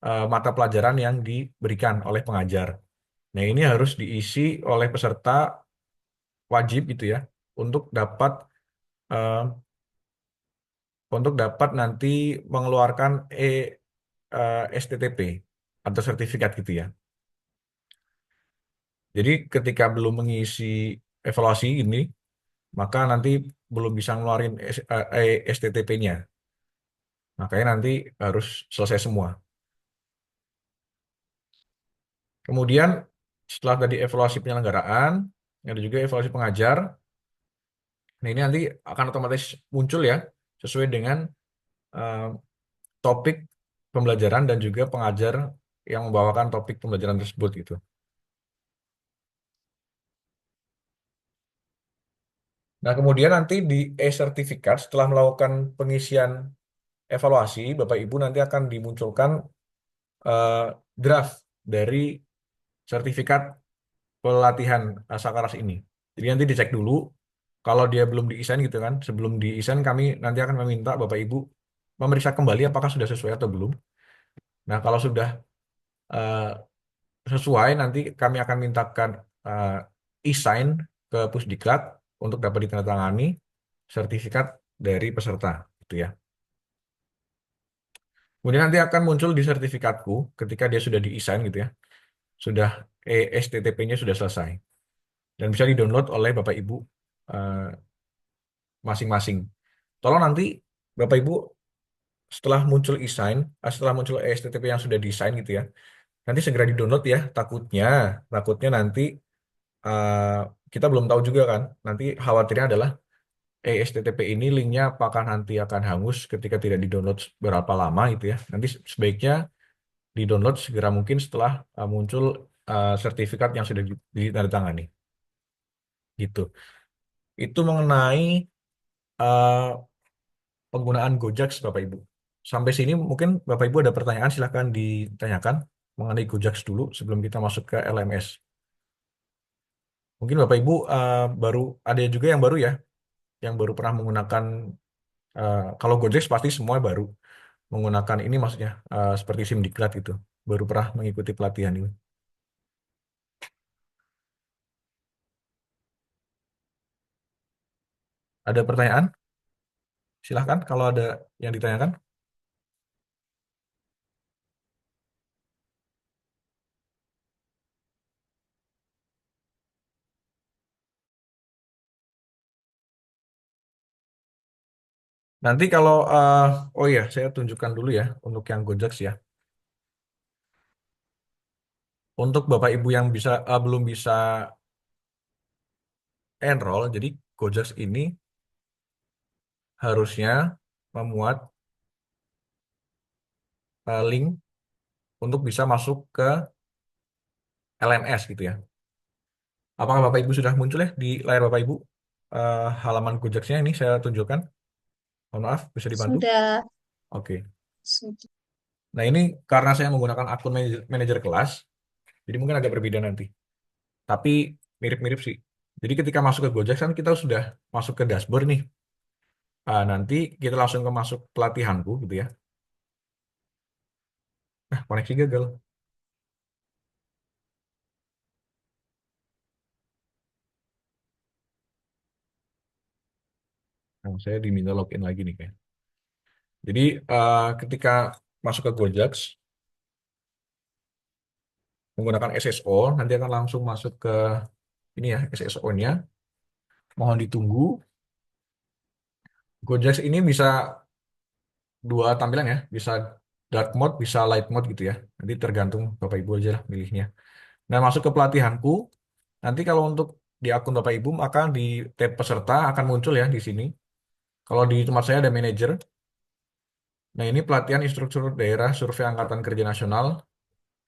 mata pelajaran yang diberikan oleh pengajar. Nah, ini harus diisi oleh peserta wajib gitu ya untuk dapat eh, nanti mengeluarkan STTP atau sertifikat gitu ya. Jadi ketika belum mengisi evaluasi ini, maka nanti belum bisa ngeluarin STTP-nya. Makanya nanti harus selesai semua. Kemudian setelah tadi evaluasi penyelenggaraan, ada juga evaluasi pengajar. Nah, ini nanti akan otomatis muncul ya, sesuai dengan eh, topik pembelajaran dan juga pengajar yang membawakan topik pembelajaran tersebut gitu. Nah, kemudian nanti di e-sertifikat setelah melakukan pengisian evaluasi, Bapak Ibu nanti akan dimunculkan eh, draft dari sertifikat pelatihan Sakaras ini. Jadi nanti dicek dulu, kalau dia belum di-desain gitu kan, sebelum di-desain kami nanti akan meminta Bapak Ibu memeriksa kembali apakah sudah sesuai atau belum. Nah, kalau sudah eh, sesuai nanti kami akan mintakan e-sign ke Pusdiklat untuk dapat ditandatangani sertifikat dari peserta gitu ya. Kemudian nanti akan muncul di sertifikatku ketika dia sudah di-e-sign gitu ya. Sudah STTP-nya sudah selesai dan bisa di-download oleh Bapak Ibu eh, masing-masing. Tolong nanti Bapak Ibu setelah muncul e-sign, setelah muncul STTP yang sudah di-sign gitu ya, nanti segera di-download ya. Takutnya nanti eh, kita belum tahu juga kan. Nanti khawatirnya adalah STTP ini linknya apakah nanti akan hangus ketika tidak di-download berapa lama gitu ya. Nanti sebaiknya di-download segera mungkin setelah muncul sertifikat yang sudah ditandatangani gitu. Itu mengenai eh, penggunaan Gojek Bapak Ibu. Sampai sini mungkin Bapak Ibu ada pertanyaan silahkan ditanyakan mengenai Gojek dulu sebelum kita masuk ke LMS. Mungkin Bapak Ibu baru ada juga yang baru pernah menggunakan kalau Gojek pasti semua baru menggunakan ini maksudnya seperti SIM gitu. Baru pernah mengikuti pelatihan ini. Ada pertanyaan? Silahkan kalau ada yang ditanyakan. Nanti kalau oh iya saya tunjukkan dulu ya untuk yang Gojek ya. Untuk Bapak Ibu yang belum bisa enroll, jadi Gojek ini harusnya memuat link untuk bisa masuk ke LMS gitu ya. Apakah Bapak Ibu sudah muncul ya di layar Bapak Ibu halaman Gojeknya ini saya tunjukkan. Mohon maaf, bisa dibantu? Sudah. Oke. Sudah. Nah ini karena saya menggunakan akun manajer kelas, jadi mungkin agak berbeda nanti. Tapi mirip-mirip sih. Jadi ketika masuk ke Gojek kan kita sudah masuk ke dashboard nih. Nanti kita langsung ke masuk pelatihanku gitu ya. Nah, koneksi gagal. Nah, saya diminta login lagi nih kayak. Jadi ketika masuk ke Gojek menggunakan SSO, nanti akan langsung masuk ke ini ya SSO-nya. Mohon ditunggu. Gojek ini bisa dua tampilan ya, bisa dark mode, bisa light mode gitu ya. Nanti tergantung Bapak Ibu aja lah milihnya. Nah, masuk ke pelatihanku. Nanti kalau untuk di akun Bapak Ibu, maka di tab peserta akan muncul ya di sini. Kalau di tempat saya ada manajer. Nah, ini pelatihan instruktur daerah survei Angkatan Kerja Nasional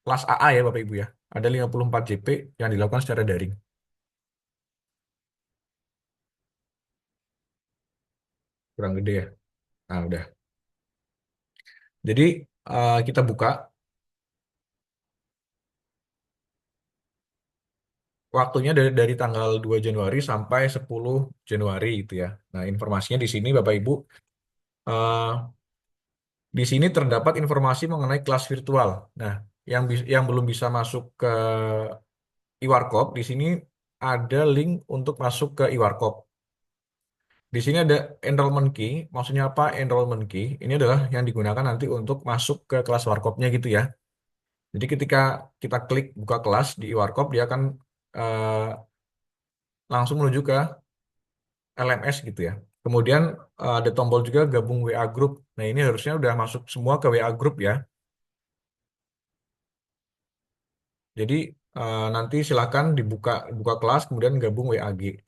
kelas AA ya Bapak Ibu ya. Ada 54 JP yang dilakukan secara daring. Kurang gede ya. Nah, udah. Jadi kita buka waktunya dari tanggal 2 Januari sampai 10 Januari itu ya. Nah, informasinya di sini Bapak Ibu eh, di sini terdapat informasi mengenai kelas virtual. Nah, yang belum bisa masuk ke iWarkop, di sini ada link untuk masuk ke iWarkop. Di sini ada enrollment key. Maksudnya apa enrollment key? Ini adalah yang digunakan nanti untuk masuk ke kelas Warkopnya gitu ya. Jadi ketika kita klik buka kelas di iWarkop, dia akan eh, langsung menuju ke LMS gitu ya. Kemudian ada tombol juga gabung WA Group. Nah, ini harusnya udah masuk semua ke WA Group ya. Jadi nanti silakan buka kelas kemudian gabung WAG.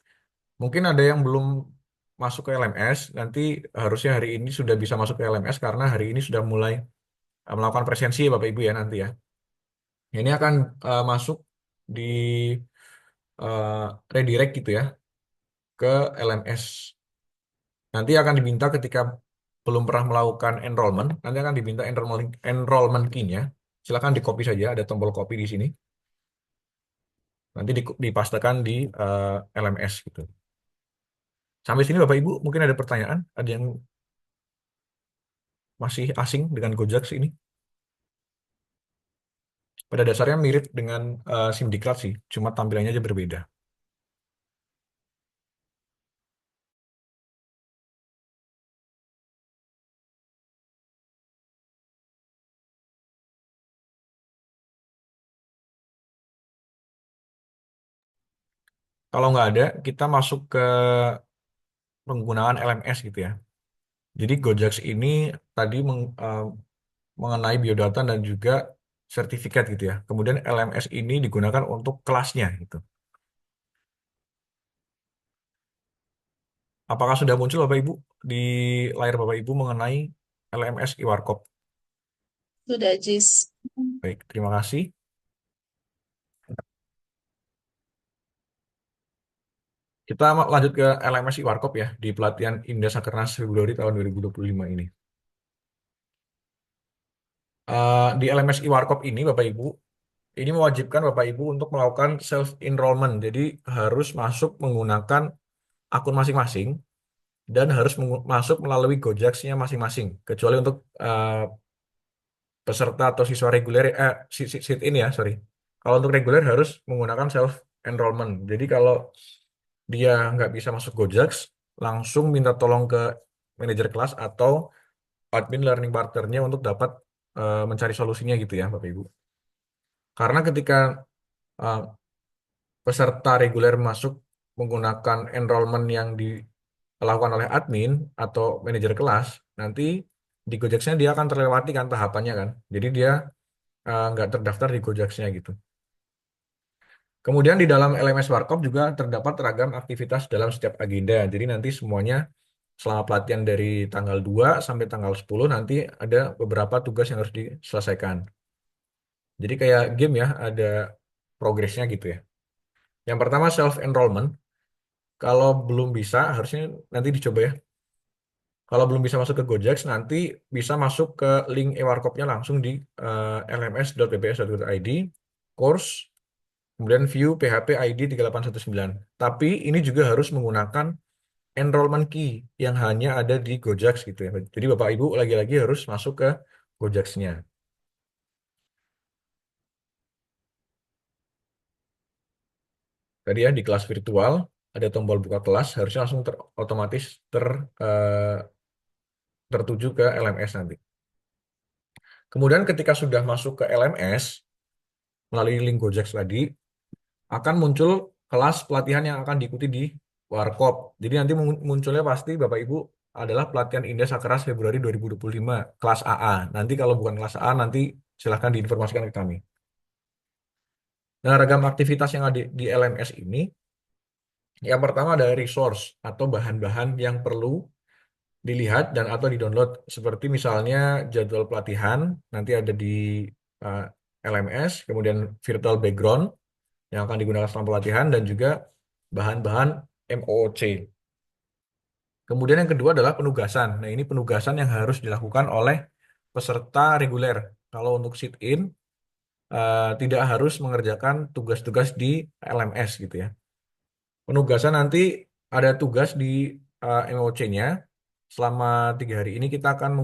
Mungkin ada yang belum masuk ke LMS, nanti harusnya hari ini sudah bisa masuk ke LMS karena hari ini sudah mulai melakukan presensi ya Bapak Ibu ya nanti ya. Ini akan masuk di redirect gitu ya ke LMS. Nanti akan diminta ketika belum pernah melakukan enrollment, nanti akan diminta enrollment key-nya. Silakan di copy saja, ada tombol copy di sini. Nanti dipastekan di LMS gitu. Sampai sini Bapak Ibu mungkin ada pertanyaan? Ada yang masih asing dengan Gojek ini? Pada dasarnya mirip dengan Simdiklat sih, cuma tampilannya aja berbeda. Kalau nggak ada, kita masuk ke penggunaan LMS gitu ya. Jadi Gojek ini tadi mengenai biodata dan juga sertifikat gitu ya. Kemudian LMS ini digunakan untuk kelasnya gitu. Apakah sudah muncul Bapak Ibu di layar Bapak Ibu mengenai LMS Iwarkop? Sudah, Jis. Baik, terima kasih. Kita lanjut ke LMS Iwarkop ya di pelatihan Indah Sakernas Februari tahun 2025 ini. Di LMS Iwarkop ini Bapak Ibu, ini mewajibkan Bapak Ibu untuk melakukan self enrollment. Jadi harus masuk menggunakan akun masing-masing dan harus masuk melalui Gojeks-nya masing-masing. Kecuali untuk peserta atau siswa reguler, sit in ya, sorry. Kalau untuk reguler harus menggunakan self enrollment. Jadi kalau dia nggak bisa masuk Gojeks, langsung minta tolong ke manajer kelas atau admin learning partnernya untuk dapat mencari solusinya gitu ya, Bapak Ibu. Karena ketika uh, peserta reguler masuk menggunakan enrollment yang dilakukan oleh admin atau manajer kelas, nanti di Gojek-nya dia akan terlewati kan tahapannya kan. Jadi dia nggak terdaftar di Gojek-nya gitu. Kemudian di dalam LMS Warkop juga terdapat ragam aktivitas dalam setiap agenda. Jadi nanti semuanya selama pelatihan dari tanggal 2 sampai tanggal 10 nanti ada beberapa tugas yang harus diselesaikan. Jadi kayak game ya, ada progresnya gitu ya. Yang pertama self enrollment. Kalau belum bisa, harusnya nanti dicoba ya. Kalau belum bisa masuk ke Gojek, nanti bisa masuk ke link eWarkop-nya langsung di lms.bps.go.id, course, kemudian view PHP ID 3819. Tapi ini juga harus menggunakan enrollment key yang hanya ada di Gojek gitu ya. Jadi Bapak Ibu lagi-lagi harus masuk ke Gojek-nya. Tadi ya di kelas virtual ada tombol buka kelas, harusnya langsung otomatis eh, tertuju ke LMS nanti. Kemudian ketika sudah masuk ke LMS melalui link Gojek tadi, akan muncul kelas pelatihan yang akan diikuti di Warkop. Jadi nanti munculnya pasti Bapak Ibu adalah pelatihan Indah Sakeras Februari 2025, kelas AA. Nanti kalau bukan kelas AA, nanti silahkan diinformasikan ke kami. Nah, ragam aktivitas yang ada di LMS ini, yang pertama ada resource atau bahan-bahan yang perlu dilihat dan atau di-download. Seperti misalnya jadwal pelatihan, nanti ada di uh, LMS, kemudian virtual background, yang akan digunakan selama pelatihan dan juga bahan-bahan MOOC. Kemudian yang kedua adalah penugasan. Nah, ini penugasan yang harus dilakukan oleh peserta reguler. Kalau untuk sit-in, tidak harus mengerjakan tugas-tugas di LMS gitu ya. Penugasan nanti ada tugas di MOOC-nya. Selama 3 hari ini kita akan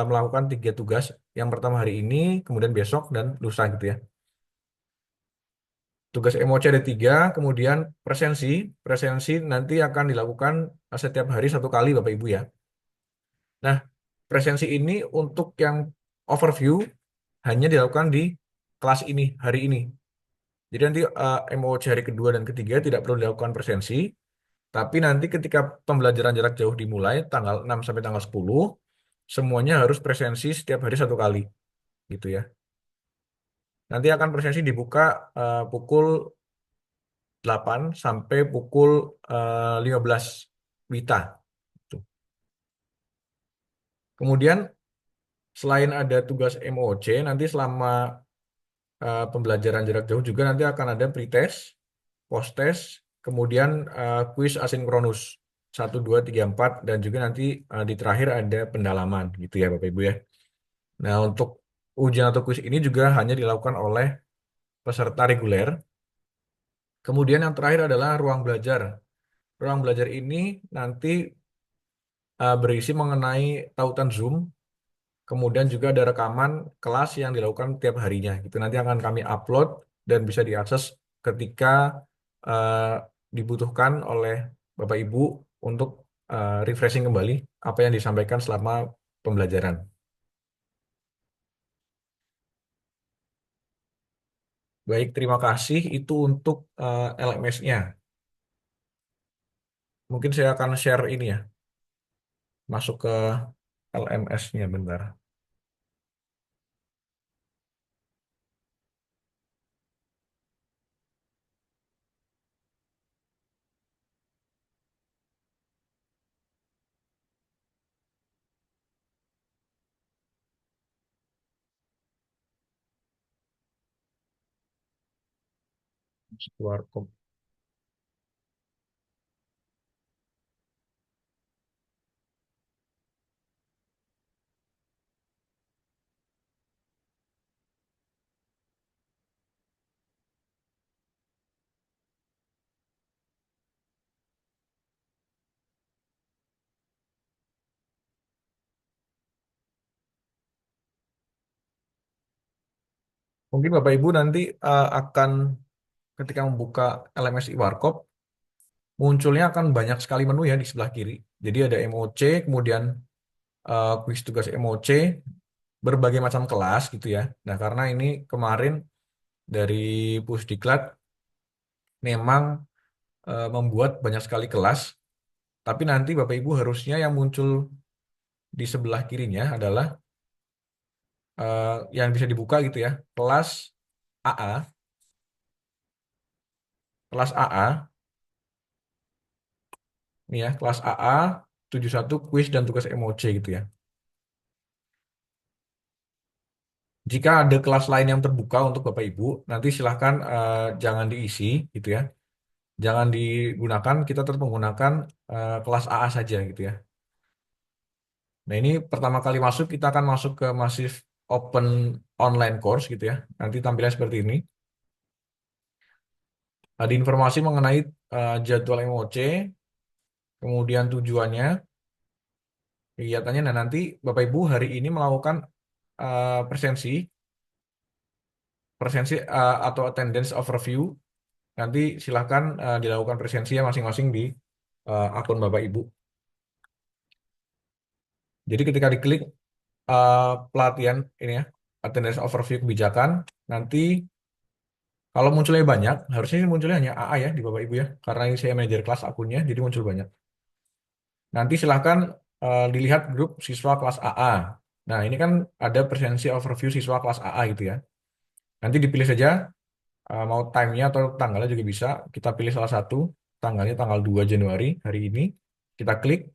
melakukan 3 tugas. Yang pertama hari ini, kemudian besok, dan lusa gitu ya. Tugas emosi ada 3, kemudian presensi. Presensi nanti akan dilakukan setiap hari 1 kali, Bapak Ibu ya. Nah, presensi ini untuk yang overview hanya dilakukan di kelas ini, hari ini. Jadi nanti MOC hari kedua dan ketiga tidak perlu dilakukan presensi, tapi nanti ketika pembelajaran jarak jauh dimulai, tanggal 6 sampai tanggal 10, semuanya harus presensi setiap hari 1 kali, gitu ya. Nanti akan presensi dibuka pukul 8 sampai pukul 15 WITA. Tuh. Kemudian selain ada tugas MOC, nanti selama pembelajaran jarak jauh juga nanti akan ada pretest, post-test, kemudian kuis asinkronus 1, 2, 3, 4, dan juga nanti di terakhir ada pendalaman gitu ya Bapak Ibu ya. Nah untuk ujian atau kuis ini juga hanya dilakukan oleh peserta reguler. Kemudian yang terakhir adalah ruang belajar. Ruang belajar ini nanti berisi mengenai tautan Zoom, Kemudian juga ada rekaman kelas yang dilakukan tiap harinya. Itu nanti akan kami upload dan bisa diakses ketika eh, dibutuhkan oleh Bapak Ibu untuk refreshing kembali apa yang disampaikan selama pembelajaran. Baik, terima kasih. Itu untuk LMS-nya. Mungkin saya akan share ini ya, masuk ke LMS-nya bentar. Keluar. Mungkin Bapak Ibu nanti akan ketika membuka LMS Warkop, munculnya akan banyak sekali menu ya di sebelah kiri. Jadi ada MOC, kemudian kuis tugas MOC, berbagai macam kelas gitu ya. Nah, karena ini kemarin dari Pusdiklat memang membuat banyak sekali kelas, tapi nanti Bapak Ibu harusnya yang muncul di sebelah kirinya adalah yang bisa dibuka gitu ya, kelas AA, kelas AA, nih ya, kelas AA 71 kuis dan tugas MOC gitu ya. Jika ada kelas lain yang terbuka untuk Bapak Ibu, nanti silahkan jangan diisi gitu ya. Jangan digunakan, kita tetap menggunakan kelas AA saja gitu ya. Nah ini pertama kali masuk, kita akan masuk ke Massive Open Online Course gitu ya. Nanti tampilnya seperti ini. Ada informasi mengenai jadwal MOC, kemudian tujuannya, kegiatannya. Nah nanti Bapak Ibu hari ini melakukan presensi, atau attendance overview. Nanti silahkan dilakukan presensinya masing-masing di akun Bapak Ibu. Jadi ketika diklik pelatihan ini ya, attendance overview kebijakan, nanti kalau munculnya banyak, harusnya sih munculnya hanya AA ya di Bapak Ibu ya, karena ini saya manajer kelas akunnya, jadi muncul banyak. Nanti silahkan dilihat grup siswa kelas AA. Nah ini kan ada presensi overview siswa kelas AA gitu ya. Nanti dipilih saja mau time-nya atau tanggalnya juga bisa. Kita pilih salah satu, tanggalnya tanggal 2 Januari hari ini. Kita klik,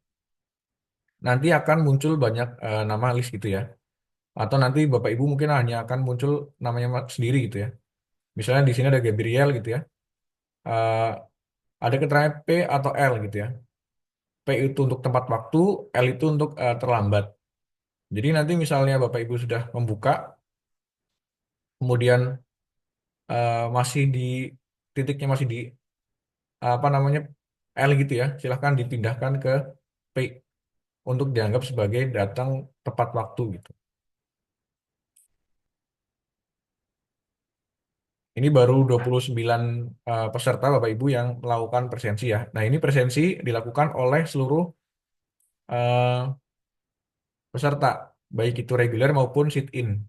nanti akan muncul banyak nama list gitu ya. Atau nanti Bapak Ibu mungkin hanya akan muncul namanya sendiri gitu ya. Misalnya di sini ada Gabriel gitu ya. Eh, ada keterangan P atau L gitu ya. P itu untuk tempat waktu, L itu untuk terlambat. Jadi nanti misalnya Bapak Ibu sudah membuka, kemudian masih di titiknya masih di apa namanya L gitu ya, silahkan dipindahkan ke P untuk dianggap sebagai datang tepat waktu gitu. Ini baru 29 peserta Bapak Ibu yang melakukan presensi ya. Nah, ini presensi dilakukan oleh seluruh eh, peserta, baik itu reguler maupun sit-in.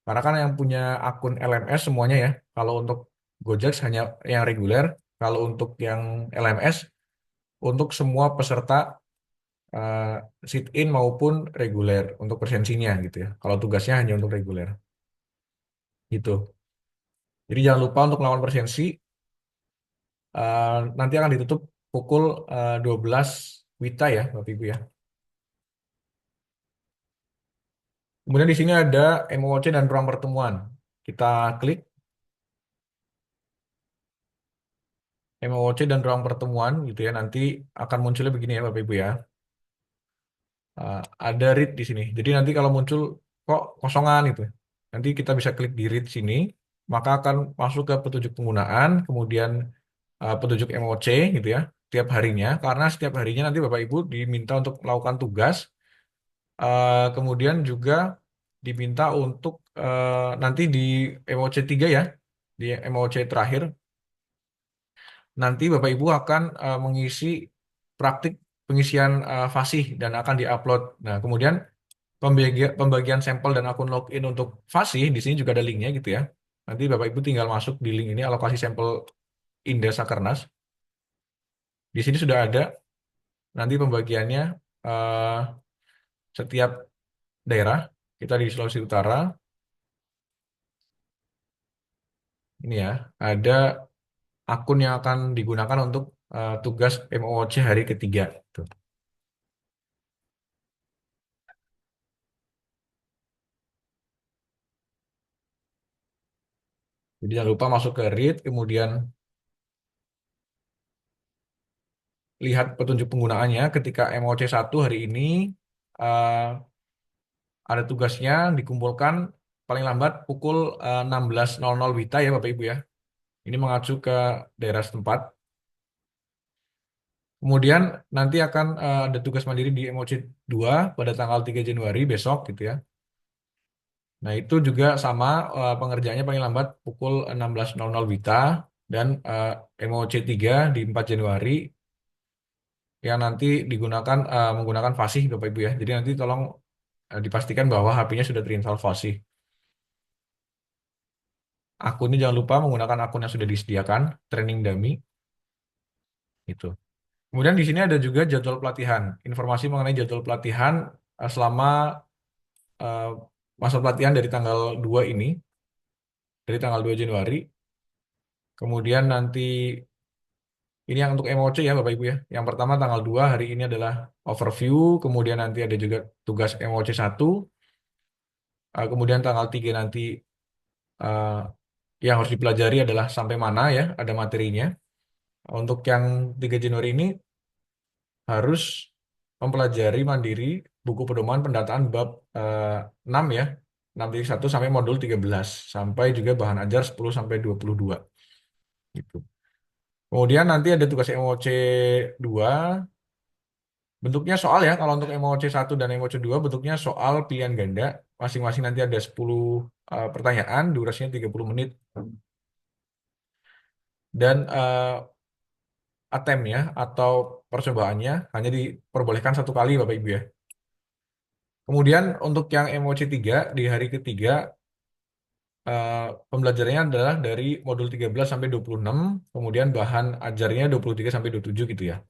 Karena kan yang punya akun LMS semuanya ya. Kalau untuk Gojek hanya yang reguler, kalau untuk yang LMS untuk semua peserta eh, sit-in maupun reguler untuk presensinya gitu ya. Kalau tugasnya hanya untuk reguler gitu. Jadi jangan lupa untuk melakukan presensi. Nanti akan ditutup pukul 12 WITA ya, Bapak Ibu ya. Kemudian di sini ada MOC dan ruang pertemuan. Kita klik MOC dan ruang pertemuan gitu ya. Nanti akan munculnya begini ya, Bapak Ibu ya. Ada read di sini. Jadi nanti kalau muncul kok kosongan itu, nanti kita bisa klik di read sini, maka akan masuk ke petunjuk penggunaan, kemudian petunjuk MOC gitu ya, tiap harinya. Karena setiap harinya nanti Bapak Ibu diminta untuk melakukan tugas Kemudian juga diminta untuk nanti di MOC 3 ya, di MOC terakhir, nanti Bapak Ibu akan mengisi praktik pengisian fasih dan akan diupload. Nah, kemudian pembagian sampel dan akun login untuk fasih di sini juga ada linknya gitu ya. Nanti Bapak Ibu tinggal masuk di link ini alokasi sampel Indah Sakernas. Di sini sudah ada nanti pembagiannya eh, setiap daerah. Kita di Sulawesi Utara ini ya, ada akun yang akan digunakan untuk tugas MOOC hari ketiga. Tuh. Jadi jangan lupa masuk ke read, kemudian lihat petunjuk penggunaannya ketika MOC 1 hari ini eh, ada tugasnya dikumpulkan paling lambat pukul 16.00 WITA ya Bapak Ibu ya. Ini mengacu ke daerah setempat. Kemudian nanti akan ada tugas mandiri di MOC 2 pada tanggal 3 Januari besok gitu ya. Nah, itu juga sama pengerjaannya paling lambat pukul 16.00 WITA dan MOC 3 di 4 Januari yang nanti digunakan menggunakan fasih Bapak Ibu ya. Jadi nanti tolong dipastikan bahwa HP-nya sudah terinstall fasih. Akunnya jangan lupa menggunakan akun yang sudah disediakan, training dummy itu. Kemudian di sini ada juga jadwal pelatihan, informasi mengenai jadwal pelatihan selama eh, masa pelatihan dari tanggal 2 ini, dari tanggal 2 Januari. Kemudian nanti ini yang untuk MOC ya Bapak Ibu ya. Yang pertama tanggal 2 hari ini adalah overview, kemudian nanti ada juga tugas MOC 1, kemudian tanggal 3 nanti eh, yang harus dipelajari adalah sampai mana ya, ada materinya. Untuk yang 3 Januari ini harus mempelajari mandiri buku pedoman pendataan bab 6 ya, 6.1 sampai modul 13, sampai juga bahan ajar 10 sampai 22 gitu. Kemudian nanti ada tugas MOC 2. Bentuknya soal ya, kalau untuk MOC 1 dan MOC 2 bentuknya soal pilihan ganda. Masing-masing nanti ada 10 pertanyaan, durasinya 30 menit. Dan attempt-nya atau percobaannya hanya diperbolehkan satu kali Bapak Ibu ya. Kemudian untuk yang MOC 3 di hari ketiga eh, pembelajarannya adalah dari modul 13 sampai 26, kemudian bahan ajarnya 23 sampai 27 gitu ya.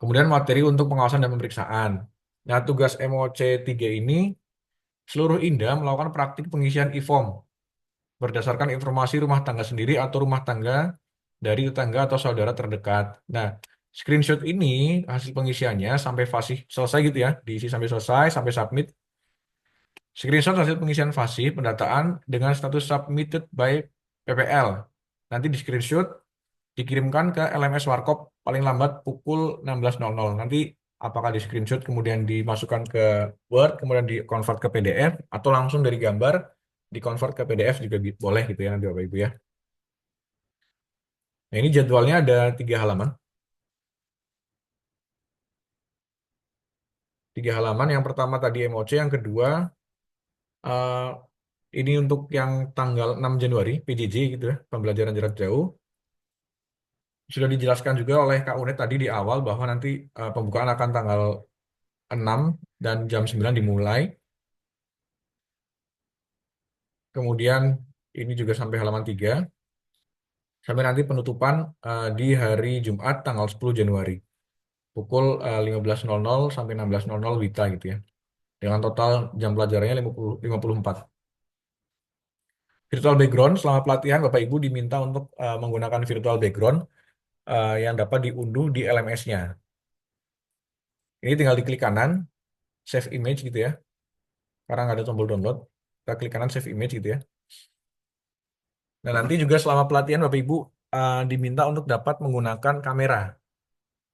Kemudian materi untuk pengawasan dan pemeriksaan. Nah, tugas MOC 3 ini seluruh Indah melakukan praktik pengisian e-form berdasarkan informasi rumah tangga sendiri atau rumah tangga dari tetangga atau saudara terdekat. Nah, screenshot ini hasil pengisiannya sampai fasih selesai gitu ya, diisi sampai selesai, sampai submit. Screenshot hasil pengisian fasih pendataan dengan status submitted by PPL. Nanti di screenshot dikirimkan ke LMS Warkop paling lambat pukul 16.00. Nanti apakah di screenshot kemudian dimasukkan ke Word, kemudian di-convert ke PDF, atau langsung dari gambar di-convert ke PDF juga boleh gitu ya nanti Bapak Ibu ya. Nah ini jadwalnya ada 3 halaman. 3 halaman, yang pertama tadi MOC, yang kedua eh, ini untuk yang tanggal 6 Januari, PJJ gitu ya, pembelajaran jarak jauh. Sudah dijelaskan juga oleh Kak Unet tadi di awal bahwa nanti pembukaan akan tanggal 6 dan jam 9 dimulai. Kemudian ini juga sampai halaman 3. Sampai nanti penutupan di hari Jumat tanggal 10 Januari. Pukul 15.00 sampai 16.00 WITA gitu ya. Dengan total jam pelajarannya 54. Virtual background, selama pelatihan Bapak Ibu diminta untuk menggunakan virtual background yang dapat diunduh di LMS-nya. Ini tinggal diklik kanan, save image gitu ya. Karena nggak ada tombol download, kita klik kanan save image gitu ya. Nah, nanti juga selama pelatihan Bapak Ibu diminta untuk dapat menggunakan kamera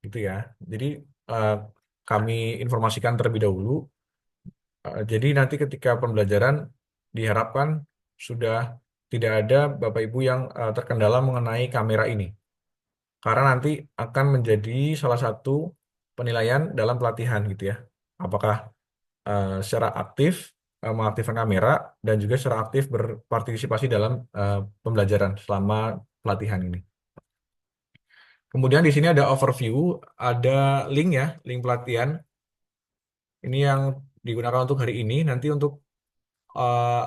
gitu ya. Jadi eh, kami informasikan terlebih dahulu. Jadi nanti ketika pembelajaran diharapkan sudah tidak ada Bapak Ibu yang terkendala mengenai kamera ini. Karena nanti akan menjadi salah satu penilaian dalam pelatihan gitu ya. Apakah secara aktif mengaktifkan kamera dan juga secara aktif berpartisipasi dalam pembelajaran selama pelatihan ini. Kemudian di sini ada overview, ada link ya, link pelatihan. Ini yang digunakan untuk hari ini. Nanti untuk eh,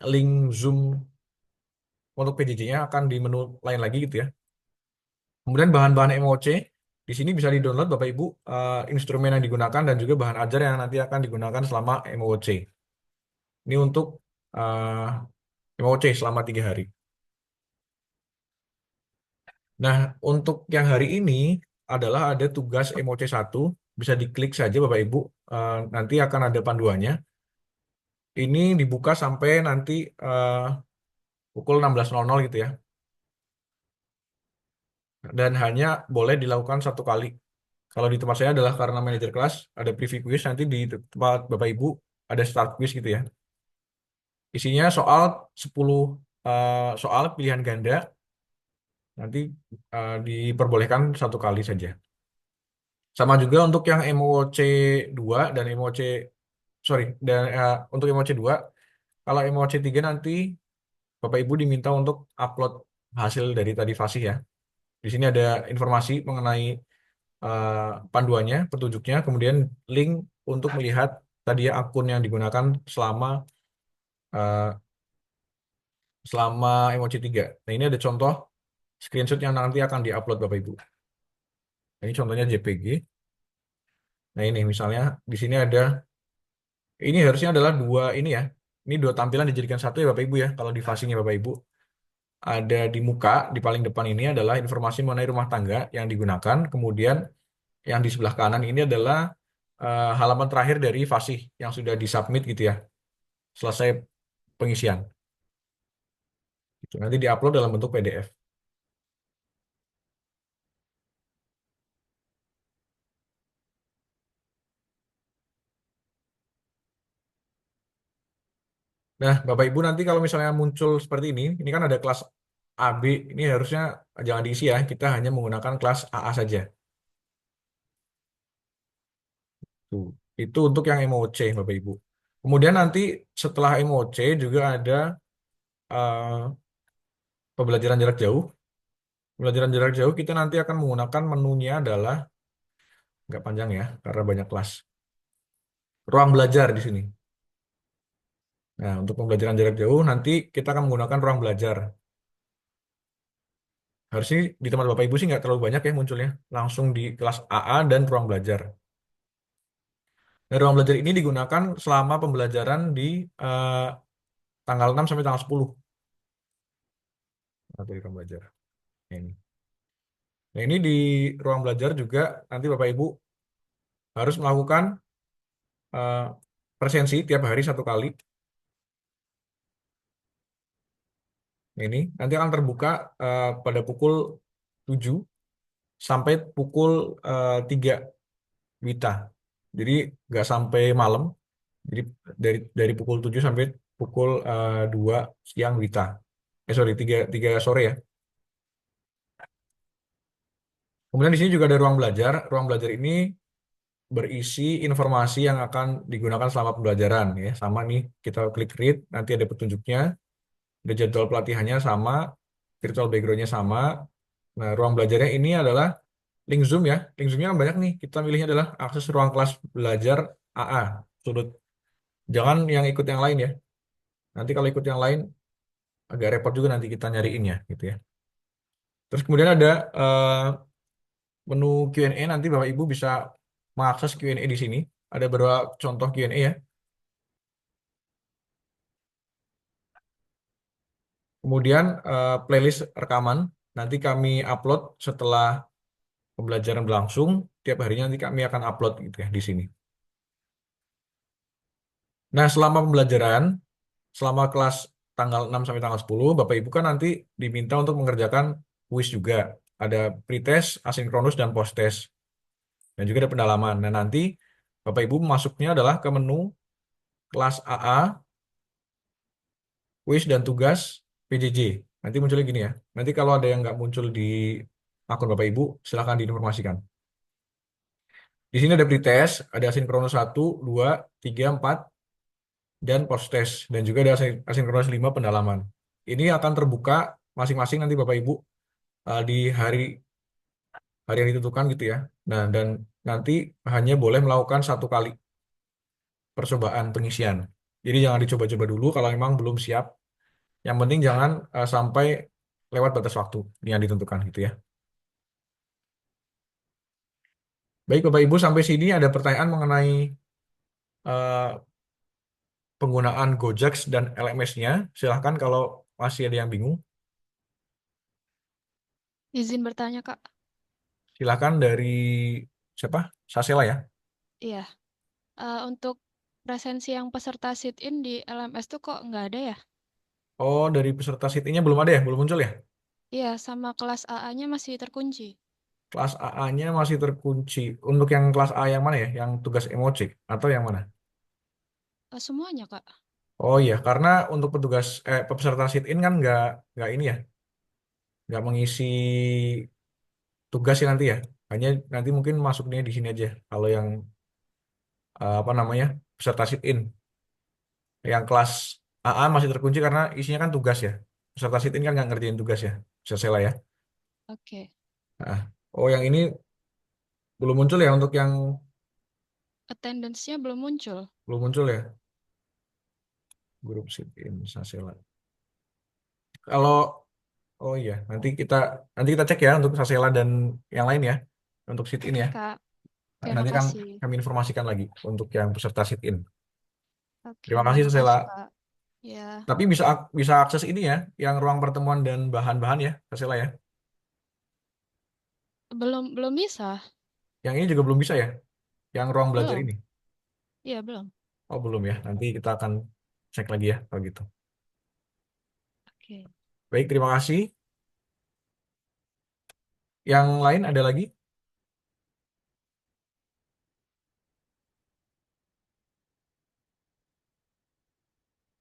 link Zoom untuk PJJ-nya akan di menu lain lagi gitu ya. Kemudian bahan-bahan MOC di sini bisa di-download Bapak Ibu, instrumen yang digunakan dan juga bahan ajar yang nanti akan digunakan selama MOC. Ini untuk eh, MOC selama 3 hari. Nah, untuk yang hari ini adalah ada tugas MOC 1. Bisa diklik saja Bapak Ibu. Nanti akan ada panduannya. Ini dibuka sampai nanti pukul 16.00 gitu ya. Dan hanya boleh dilakukan 1 kali. Kalau di tempat saya adalah karena manajer kelas, ada preview quiz, nanti di tempat Bapak Ibu ada start quiz gitu ya. Isinya soal 10 soal pilihan ganda, nanti diperbolehkan 1 kali saja. Sama juga untuk yang MOC 2 dan MOC, sorry, dan untuk MOC 2, kalau MOC 3 nanti Bapak Ibu diminta untuk upload hasil dari tadi fasih ya. Di sini ada informasi mengenai panduannya, petunjuknya, kemudian link untuk melihat tadi ya akun yang digunakan selama eh, selama emoji 3. Nah, ini ada contoh screenshot yang nanti akan diupload Bapak Ibu. Ini contohnya JPG. Nah, ini misalnya di sini ada, ini harusnya adalah dua ini ya. Ini dua tampilan dijadikan satu ya Bapak Ibu ya. Kalau di fasingnya Bapak Ibu ada di muka, di paling depan ini adalah informasi mengenai rumah tangga yang digunakan. Kemudian yang di sebelah kanan ini adalah halaman terakhir dari fasih yang sudah disubmit gitu ya. Selesai pengisian. Gitu. Nanti diupload dalam bentuk PDF. Nah, Bapak Ibu nanti kalau misalnya muncul seperti ini kan ada kelas AB, ini harusnya jangan diisi ya, kita hanya menggunakan kelas AA saja. Tuh. Itu untuk yang MOC, Bapak Ibu. Kemudian nanti setelah MOC juga ada eh, pembelajaran jarak jauh. Pembelajaran jarak jauh kita nanti akan menggunakan menunya adalah, nggak panjang ya, karena banyak kelas. Ruang belajar di sini. Nah, untuk pembelajaran jarak jauh nanti kita akan menggunakan ruang belajar. Harusnya di tempat Bapak Ibu sih nggak terlalu banyak ya munculnya. Langsung di kelas AA dan ruang belajar. Nah, ruang belajar ini digunakan selama pembelajaran di eh, tanggal 6 sampai tanggal 10. Atau di ruang belajar. Nah, ini. Nah, ini di ruang belajar juga nanti Bapak Ibu harus melakukan eh, presensi tiap hari 1 kali. Nah, ini nanti akan terbuka pada pukul 7 sampai pukul 3 WITA. Jadi nggak sampai malam. Jadi dari pukul 7 sampai pukul 2 siang WITA. Sorry, 3 sore ya. Kemudian di sini juga ada ruang belajar. Ruang belajar ini berisi informasi yang akan digunakan selama pembelajaran ya. Sama nih, kita klik read, nanti ada petunjuknya, ada jadwal pelatihannya sama, virtual background-nya sama. Nah, ruang belajarnya ini adalah link Zoom ya. Link Zoom-nya kan banyak nih. Kita pilihnya adalah akses ruang kelas belajar AA, sudut. Jangan yang ikut yang lain ya. Nanti kalau ikut yang lain agak repot juga nanti kita nyariinnya gitu ya. Terus kemudian ada menu Q&A, nanti Bapak Ibu bisa mengakses Q&A di sini. Ada beberapa contoh Q&A ya. Kemudian playlist rekaman nanti kami upload setelah pembelajaran berlangsung. Tiap harinya nanti kami akan upload gitu ya di sini. Nah, selama pembelajaran, selama kelas tanggal 6 sampai tanggal 10, Bapak Ibu kan nanti diminta untuk mengerjakan kuis juga. Ada pretest, asinkronus, dan posttest. Dan juga ada pendalaman. Nah, nanti Bapak Ibu masuknya adalah ke menu kelas AA, kuis dan tugas PJJ. Nanti munculnya gini ya. Nanti kalau ada yang nggak muncul di akun Bapak Ibu, silahkan diinformasikan. Di sini ada pretest, ada asinkronus 1, 2, 3, 4, dan post test. Dan juga ada asinkronus 5 pendalaman. Ini akan terbuka masing-masing nanti Bapak Ibu di hari hari yang ditentukan gitu ya. Nah, dan nanti hanya boleh melakukan 1 kali percobaan pengisian. Jadi jangan dicoba-coba dulu kalau memang belum siap. Yang penting jangan sampai lewat batas waktu yang ditentukan gitu ya. Baik Bapak Ibu, sampai sini ada pertanyaan mengenai eh, penggunaan Gojax dan LMS-nya. Silahkan kalau masih ada yang bingung. Izin bertanya, Kak. Silahkan dari siapa? Sasela ya. Iya, untuk presensi yang peserta sit-in di LMS tuh kok nggak ada ya? Oh, dari peserta sit-in-nya belum ada ya? Belum muncul ya? Iya, sama kelas AA-nya masih terkunci. Kelas AA-nya masih terkunci. Untuk yang kelas A yang mana ya? Yang tugas emoji atau yang mana? Semuanya, Kak. Oh iya, karena untuk peserta sit-in kan nggak ini ya, nggak mengisi tugas sih nanti ya. Hanya nanti mungkin masuknya di sini aja. Kalau yang apa namanya peserta sit-in, yang kelas AA masih terkunci karena isinya kan tugas ya. Peserta sit-in kan nggak ngerjain tugas ya. Bisa sela ya. Oke. Nah, oh yang ini belum muncul ya untuk yang Attendance-nya belum muncul. belum muncul ya grup sit-in Sasela. Kalau oh iya nanti kita cek ya untuk Sasela dan yang lain ya untuk sit-in Oke, ya. Kak. Oke, Nanti akan makasih. kami informasikan lagi untuk yang peserta sit-in. Oke, Terima kasih Sasela. makasih, Kak. Ya, Tapi bisa akses ini ya, yang ruang pertemuan dan bahan-bahan ya, Sasela ya. belum belum bisa. Yang ini juga belum bisa ya, yang ruang belajar Belum. ini. Iya, belum. Oh belum ya, nanti kita akan cek lagi ya kalau gitu. Oke. Baik, terima kasih. Yang lain ada lagi?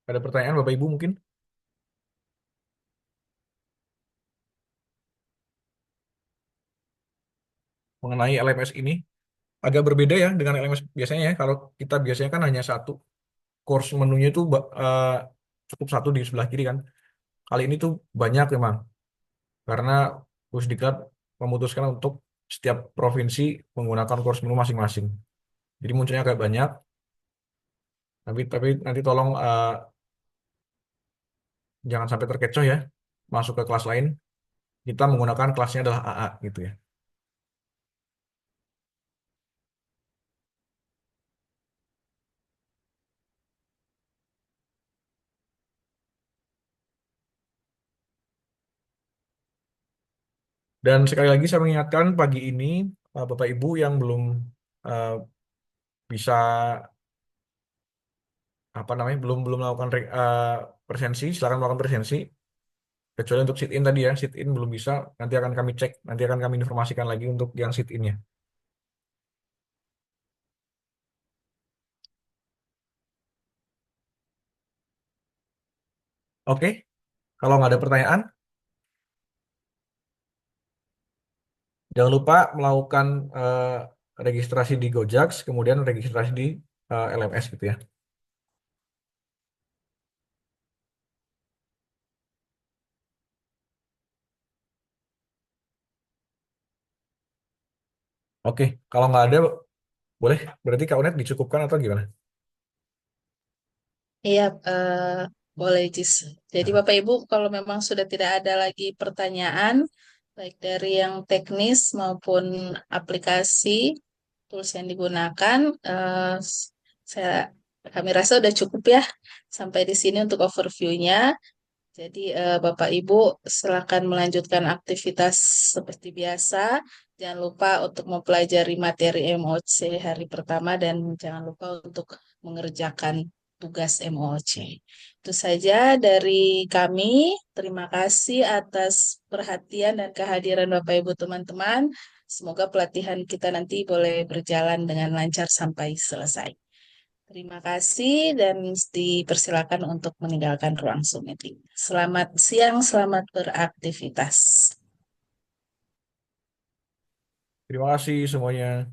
Ada pertanyaan Bapak Ibu mungkin mengenai LMS ini? Agak berbeda ya dengan LMS biasanya ya. Kalau kita biasanya kan hanya satu course menunya itu cukup satu di sebelah kiri kan. Kali ini tuh banyak memang karena Pusdiklat memutuskan untuk setiap provinsi menggunakan course menu masing-masing. Jadi munculnya agak banyak, tapi nanti tolong jangan sampai terkecoh ya. Masuk ke kelas lain, kita menggunakan kelasnya adalah AA gitu ya. Dan sekali lagi saya mengingatkan pagi ini Bapak Ibu yang belum eh, bisa apa namanya belum belum melakukan presensi, silakan melakukan presensi. Kecuali untuk sit in tadi ya, sit in belum bisa, nanti akan kami cek, nanti akan kami informasikan lagi untuk yang sit innya. Oke, kalau nggak ada pertanyaan, jangan lupa melakukan registrasi di Gojek, kemudian registrasi di LMS gitu ya. Oke, kalau nggak ada, boleh. Berarti Kak Unet dicukupkan atau gimana? Iya, boleh Jis. Jadi Nah, Bapak Ibu, kalau memang sudah tidak ada lagi pertanyaan, baik dari yang teknis maupun aplikasi, tools yang digunakan, saya kami rasa udah cukup ya sampai di sini untuk overview-nya. Jadi Bapak Ibu silakan melanjutkan aktivitas seperti biasa. Jangan lupa untuk mempelajari materi MOC hari pertama dan jangan lupa untuk mengerjakan tugas MOC. Itu saja dari kami. Terima kasih atas perhatian dan kehadiran Bapak Ibu teman-teman. Semoga pelatihan kita nanti boleh berjalan dengan lancar sampai selesai. Terima kasih dan dipersilakan untuk meninggalkan ruang Zoom meeting. Selamat siang, selamat beraktivitas. terima kasih semuanya.